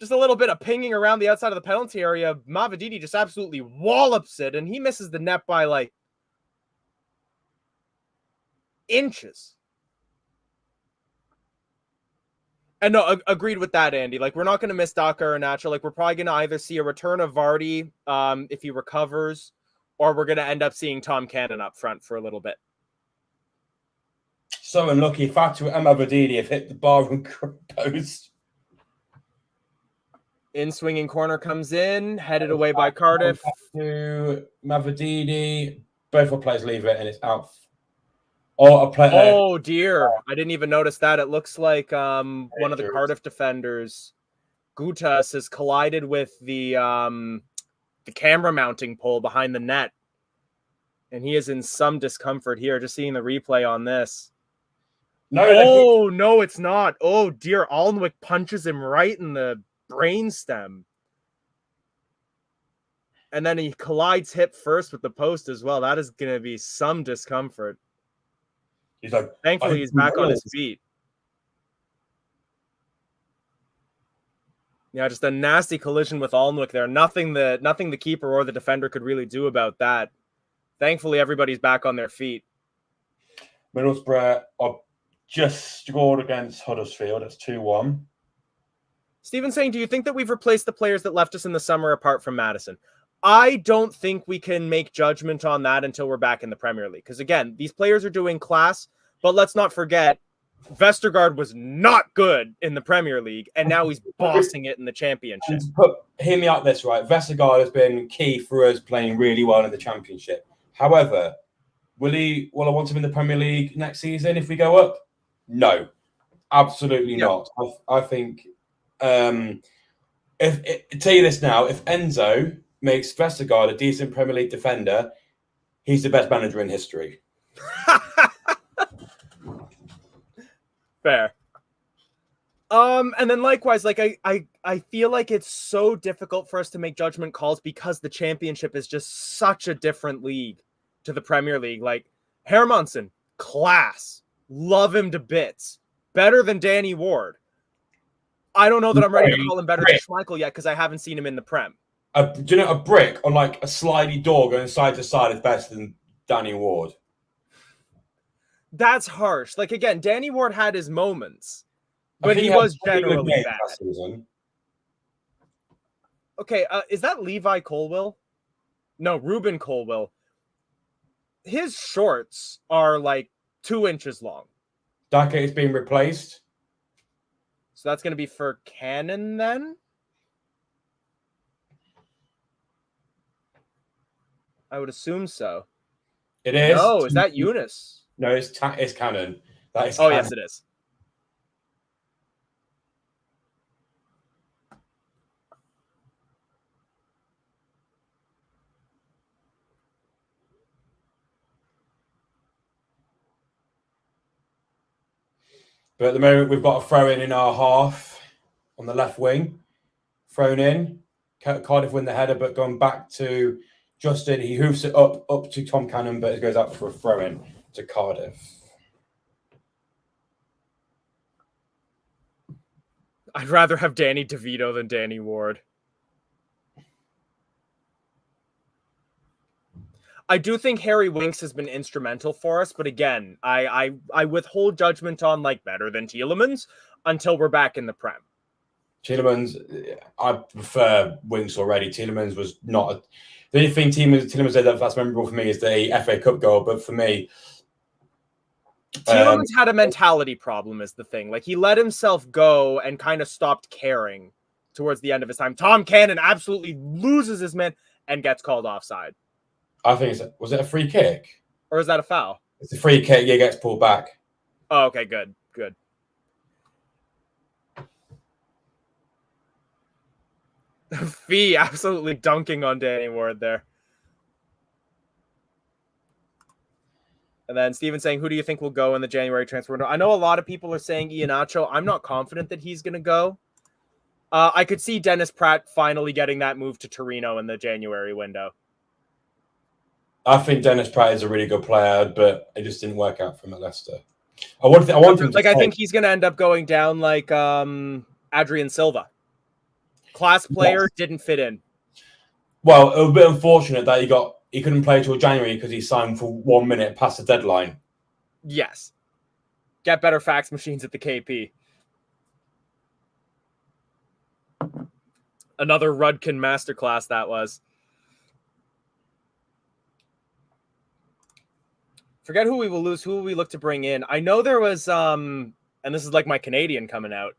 Just a little bit of pinging around the outside of the penalty area. Mavididi just absolutely wallops it, and he misses the net by, like, inches. And no, agreed with that, Andy. Like, we're not going to miss Daka or Nacho. Like, we're probably going to either see a return of Vardy if he recovers, or we're going to end up seeing Tom Cannon up front for a little bit. So unlucky. Fatu and Mavididi have hit the bar and post. In swinging corner comes in, headed away by Cardiff. To Mavididi. Both our players leave it, and it's out. Oh dear. I didn't even notice that. It looks like one of the Cardiff defenders, Gutas, has collided with the camera mounting pole behind the net. And he is in some discomfort here, just seeing the replay on this. No, it's not. Oh, dear. Alnwick punches him right in the brainstem. And then he collides hip first with the post as well. That is going to be some discomfort. He's like, thankfully, he's back on his feet. Yeah, just a nasty collision with Alnwick there. Nothing the keeper or the defender could really do about that. Thankfully, everybody's back on their feet. Middlesbrough are just scored against Huddersfield. It's 2-1. Steven's saying, do you think that we've replaced the players that left us in the summer apart from Madison? I don't think we can make judgment on that until we're back in the Premier League. Because, again, these players are doing class, but let's not forget, Vestergaard was not good in the Premier League, and now he's bossing it in the Championship. Hear me out this, right? Vestergaard has been key for us playing really well in the Championship. However, will I want him in the Premier League next season if we go up? No, absolutely not. I think, tell you this now, if Enzo makes Vestergaard a decent Premier League defender, he's the best manager in history. Fair. And then likewise, like I feel like it's so difficult for us to make judgment calls because the Championship is just such a different league to the Premier League. Like Hermansen, class, love him to bits, better than Danny Ward. I don't know that I'm ready to call him better than Schmeichel yet because I haven't seen him in the Prem. Do you know a brick on like a slidey door going side to side is better than Danny Ward? That's harsh. Like again, Danny Ward had his moments, but he was generally bad. Okay, is that Levi Colwill? No, Ruben Colwill. His shorts are like 2 inches long. Dake is being replaced. So that's going to be for Cannon then? I would assume so. It is. No, is that Eunice? No, it's Cannon. That is. Oh, Cannon. yes, it is. But at the moment, we've got a throw in our half on the left wing. Thrown in. Cardiff win the header, but going back to Justin, he hoofs it up to Tom Cannon, but it goes out for a throw in to Cardiff. I'd rather have Danny DeVito than Danny Ward. I do think Harry Winks has been instrumental for us, but again, I withhold judgment on like better than Tielemans until we're back in the Prem. Tielemans, I prefer Winks already. Tielemans was not. The only thing Tielemans said that's memorable for me is the FA Cup goal, but for me, Tielemans had a mentality problem is the thing. Like he let himself go and kind of stopped caring towards the end of his time. Tom Cannon absolutely loses his man and gets called offside. I think was it a free kick? Or is that a foul? It's a free kick. Yeah, gets pulled back. Oh, okay, good. Fee absolutely dunking on Danny Ward there. And then Steven saying, who do you think will go in the January transfer window? I know a lot of people are saying Iheanacho. I'm not confident that he's going to go. I could see Dennis Pratt finally getting that move to Torino in the January window. I think Dennis Pratt is a really good player, but it just didn't work out for him at Leicester. I want him to I think he's going to end up going down like Adrian Silva. Class player, didn't fit in. Well, it was a bit unfortunate that he couldn't play till January because he signed for 1 minute past the deadline. Yes. Get better fax machines at the KP. Another Rudkin masterclass that was. Forget who we will lose. Who will we look to bring in? I know there was, and this is like my Canadian coming out.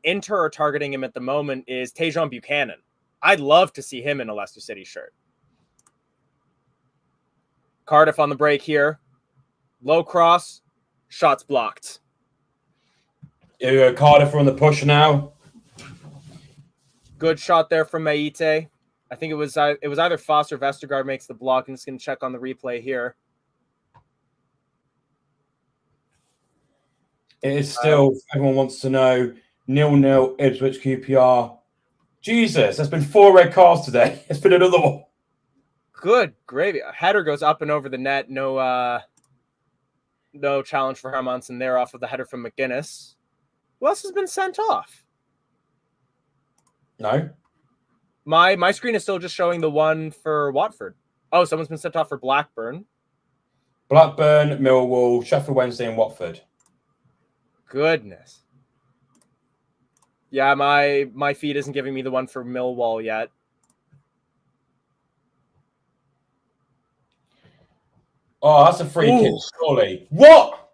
Inter are targeting him at the moment is Tejon Buchanan. I'd love to see him in a Leicester City shirt. Cardiff on the break here. Low cross. Shots blocked. Cardiff are on the push now. Good shot there from Maite. I think it was either Foss or Vestergaard makes the block. I'm just going to check on the replay here. It is still, everyone wants to know, 0-0 Ipswich QPR. Jesus, there's been 4 red cards today. It's been another one. Good gravy. A header goes up and over the net. No challenge for Hermansen there off of the header from McGuinness. Who else has been sent off? No. My screen is still just showing the one for Watford. Oh, someone's been sent off for Blackburn. Blackburn, Millwall, Sheffield Wednesday, and Watford. Goodness. Yeah, my feed isn't giving me the one for Millwall yet. Oh, that's a free kick, surely. What?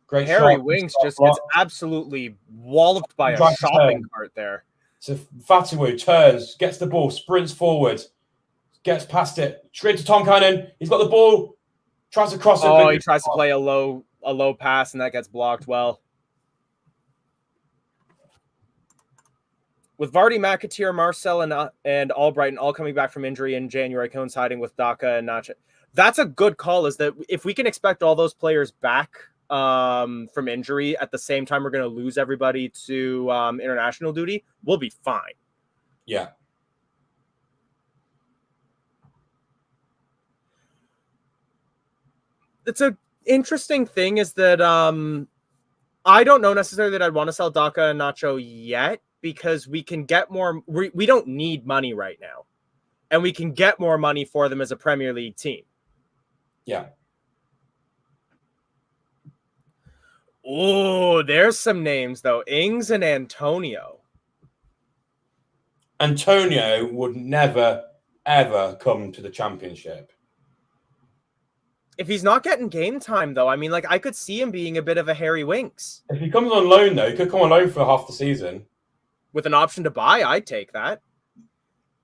Great Harry shot. Winks just gets absolutely walloped by a shopping cart there. So Fatiwu turns, gets the ball, sprints forward, gets past it, straight to Tom Cannon. He's got the ball, tries to cross it. Oh, he tries to play a low pass, and that gets blocked well. With Vardy, McAteer, Marcel, and Albrighton all coming back from injury in January, coinciding with Daka and Nacho. That's a good call, is that if we can expect all those players back from injury at the same time we're going to lose everybody to international duty, we'll be fine. Yeah. It's an interesting thing is that I don't know necessarily that I'd want to sell Daka and Nacho yet, because we can get more. We don't need money right now, and we can get more money for them as a Premier League team. Yeah. Oh, there's some names though. Ings and Antonio. Antonio would never, ever come to the Championship. If he's not getting game time, though, I mean, like, I could see him being a bit of a Harry Winks. If he comes on loan, though, he could come on loan for half the season. With an option to buy, I'd take that.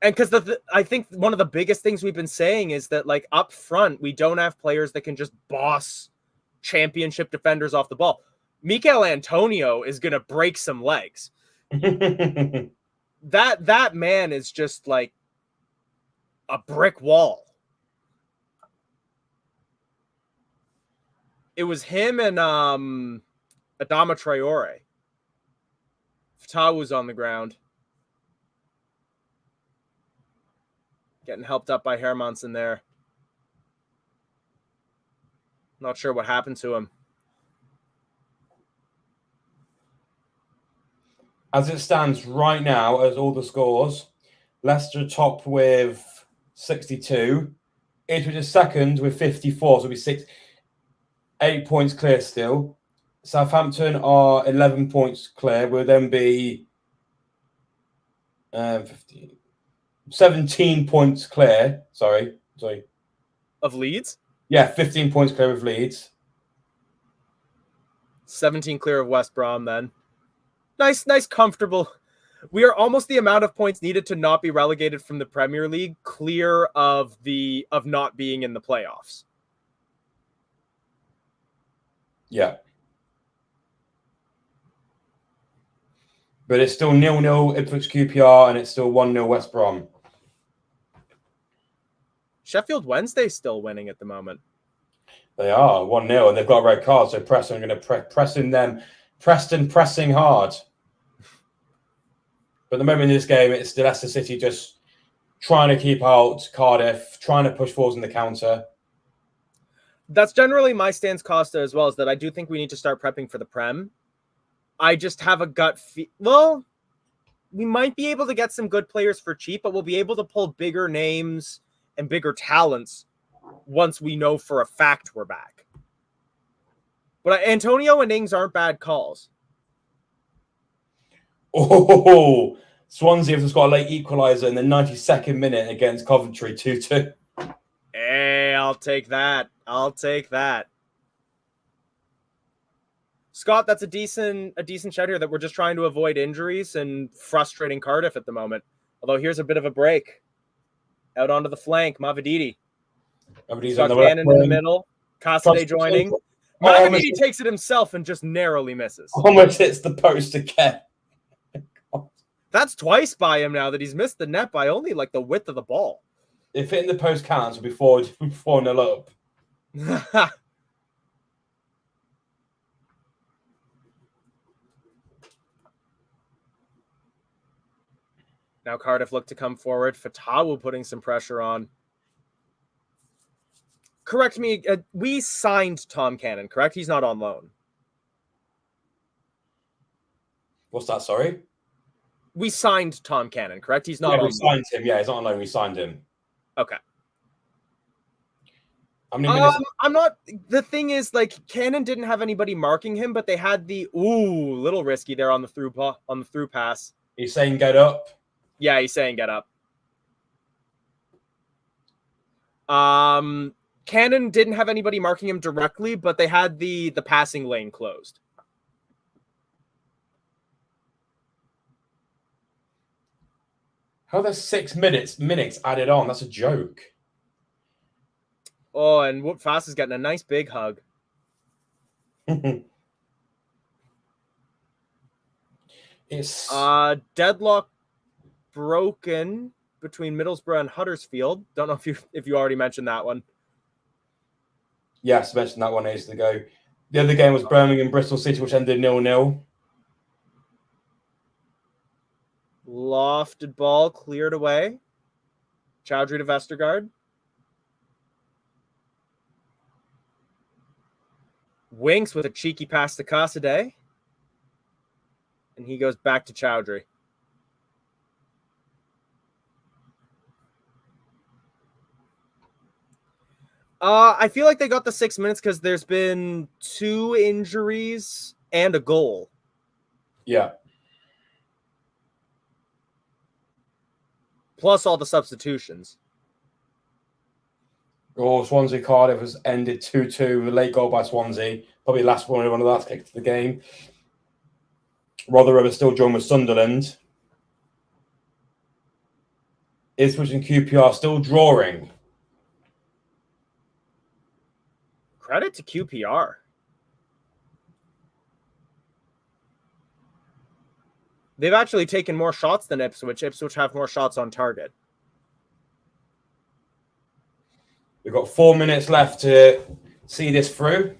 And because I think one of the biggest things we've been saying is that, like, up front, we don't have players that can just boss championship defenders off the ball. Mikel Antonio is going to break some legs. That man is just like a brick wall. It was him and Adama Traore. Fatah was on the ground. Getting helped up by Hermansen there. Not sure what happened to him. As it stands right now, as all the scores, Leicester top with 62. Ipswich is second with 54, so it'll be 8 points clear still. Southampton are 11 points clear. Will then be 17 points clear. Sorry. Of Leeds? Yeah, 15 points clear of Leeds. 17 clear of West Brom then. Nice, comfortable. We are almost the amount of points needed to not be relegated from the Premier League, clear of not being in the playoffs. Yeah. But it's still 0-0 Ipswich QPR, and it's still 1-0 West Brom. Sheffield Wednesday still winning at the moment. They are 1-0, and they've got a red card, so Preston are going to pressing them. Preston pressing hard. But at the moment in this game, it's the Leicester City just trying to keep out Cardiff, trying to push forwards in the counter. That's generally my stance, Costa, as well, is that I do think we need to start prepping for the Prem. I just have a gut feel. Well, we might be able to get some good players for cheap, but we'll be able to pull bigger names and bigger talents once we know for a fact we're back. But Antonio and Ings aren't bad calls. Oh, Swansea have just got a late equaliser in the 92nd minute against Coventry 2-2. Hey, I'll take that. Scott, that's a decent shout here that we're just trying to avoid injuries and frustrating Cardiff at the moment. Although here's a bit of a break. Out onto the flank, Mavididi. Got Cannon in the middle. Cassidy joining. Mavididi takes it himself and just narrowly misses. Almost hits the post again. That's twice by him now that he's missed the net by only like the width of the ball. If hitting the post counts, will be 4-0 up. Now Cardiff look to come forward. Fatawu putting some pressure on. Correct me. We signed Tom Cannon, correct? He's not on loan. What's that, sorry? We signed Tom Cannon, correct? He's not on loan. We signed him. Yeah, he's not on loan. We signed him. Okay. How many minutes? I'm not. The thing is, like, Cannon didn't have anybody marking him, but they had the little risky there on the through pass. He's saying get up. Yeah, he's saying get up. Cannon didn't have anybody marking him directly, but they had the passing lane closed. How are there 6 minutes added on? That's a joke. Oh, and Wout Faes is getting a nice big hug. It's Deadlock broken between Middlesbrough and Huddersfield. Don't know if you already mentioned that one. Yes, I mentioned that one ages ago. The other game was Birmingham Bristol City, which ended 0-0. Lofted ball cleared away. Chowdhury to Vestergaard. Winks with a cheeky pass to Casadei. And he goes back to Chowdhury. I feel like they got the 6 minutes because there's been 2 injuries and a goal. Yeah. Plus all the substitutions. Swansea Cardiff has ended 2-2 with a late goal by Swansea. Probably one of the last kicks of the game. Rotherham is still joined with Sunderland. Ipswich and QPR still drawing. Credit to QPR. They've actually taken more shots than Ipswich. Ipswich have more shots on target. We've got 4 minutes left to see this through.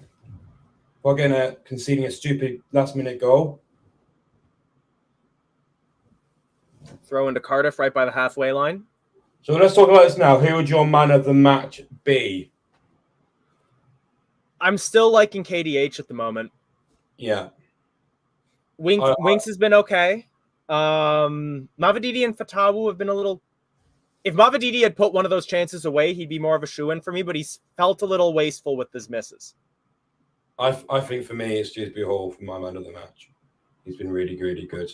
We're going to conceding a stupid last-minute goal. Throw into Cardiff right by the halfway line. So let's talk about this now. Who would your man of the match be? I'm still liking KDH at the moment. Yeah. Winks has been okay. Mavididi and Fatawu have been a little... If Mavididi had put one of those chances away, he'd be more of a shoo-in for me, but he's felt a little wasteful with his misses. I think for me, it's Dewsbury Hall for my man of the match. He's been really, really good.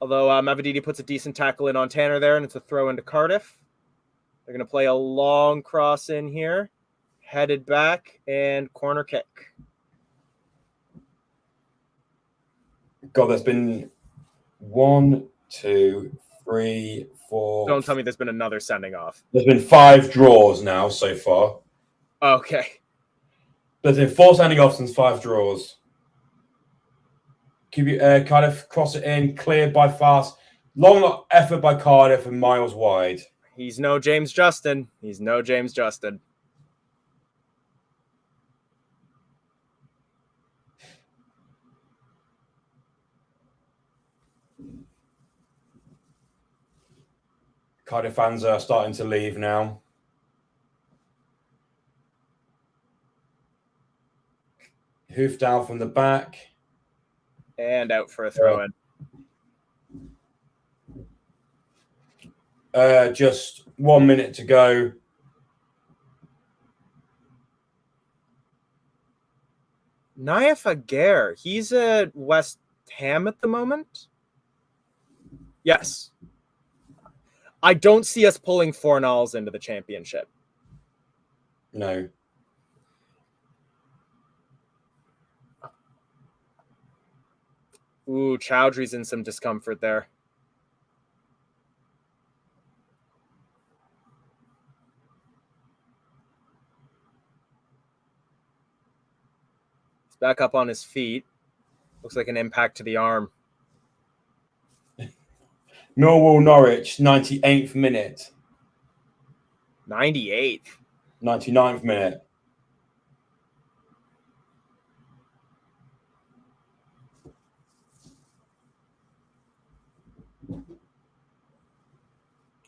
Although Mavididi puts a decent tackle in on Tanner there, and it's a throw into Cardiff. They're going to play a long cross in here. Headed back, and corner kick. God, there's been 1, 2, 3, 4... Don't tell me there's been another sending off. There's been 5 draws now so far. Okay. There's been 4 sending offs and 5 draws. Cardiff cross it in, cleared by Fast. Long effort by Cardiff and miles wide. He's no James Justin. He's no James Justin. Cardiff fans are starting to leave now. Hoofed down from the back. And out for a throw-in. Just 1 minute to go. Naif Aguirre. He's at West Ham at the moment? Yes. I don't see us pulling Fornals into the championship. No. Ooh, Chowdhury's in some discomfort there. He's back up on his feet. Looks like an impact to the arm. Millwall Norwich, 98th minute. 98th. 99th minute.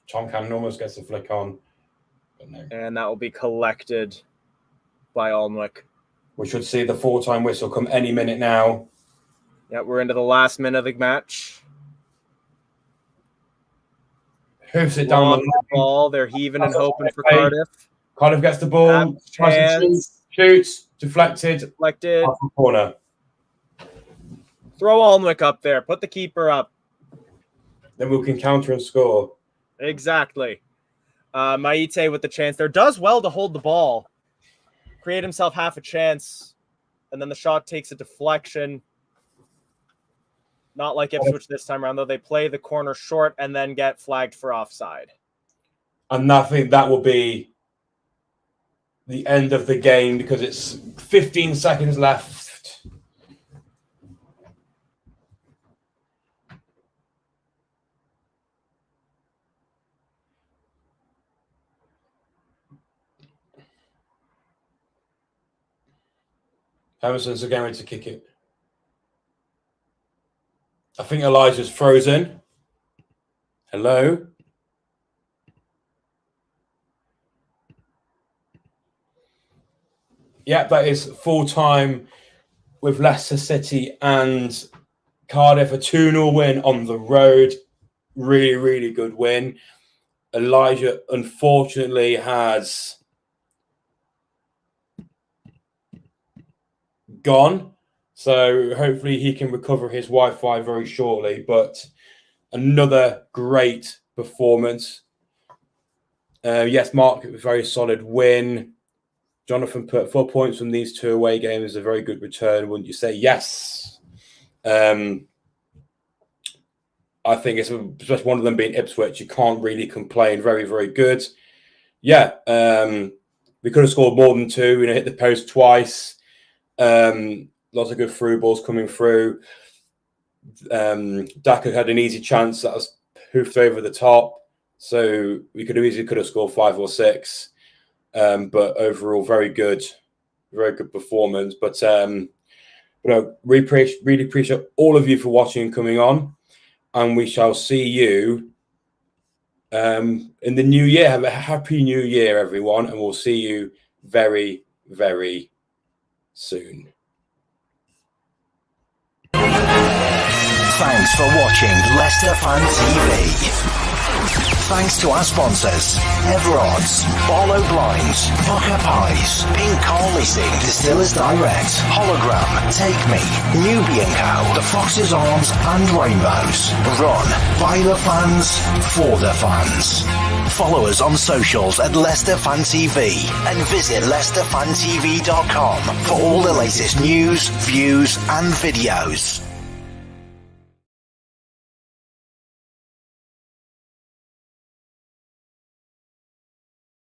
Tom Cannon almost gets a flick on, but no. And that will be collected by Alnwick. We should see the 4-time whistle come any minute now. Yeah, we're into the last minute of the match. Hoofs it down the ball. They're heaving and hoping for Cardiff. Cardiff gets the ball. Shoots. Deflected. Corner. Throw Alnwick up there. Put the keeper up. Then we can counter and score. Exactly. Maite with the chance there. Does well to hold the ball. Create himself half a chance. And then the shot takes a deflection. Not like Ipswich this time around, though. They play the corner short and then get flagged for offside. And I think that will be the end of the game because it's 15 seconds left. Emerson's again ready to kick it. I think Elijah's frozen. Hello? Yeah, that is full time with Leicester City and Cardiff. A 2-0 win on the road. Really, really good win. Elijah, unfortunately, has gone. So hopefully he can recover his Wi-Fi very shortly. But another great performance. Yes, Mark, a very solid win. Jonathan put 4 points from these 2 away games. A very good return, wouldn't you say? Yes. I think it's especially one of them being Ipswich. You can't really complain. Very, very good. Yeah. We could have scored more than 2. Hit the post twice. Lots of good through balls coming through. Daka had an easy chance that was hoofed over the top. So we could have scored 5 or 6. But overall, very good performance. But really appreciate all of you for watching and coming on. And we shall see you in the new year. Have a happy new year, everyone. And we'll see you very, very soon. Thanks for watching Leicester Fan TV. Thanks to our sponsors, Everard's, Barlow Blinds, Pocket Pies, Pink Car Leasing, Distillers Direct, Hologram, Take Me, Nubian Cow, The Fox's Arms and Rainbows. Run by the fans, for the fans. Follow us on socials at Leicester Fan TV and visit LeicesterFanTV.com for all the latest news, views and videos.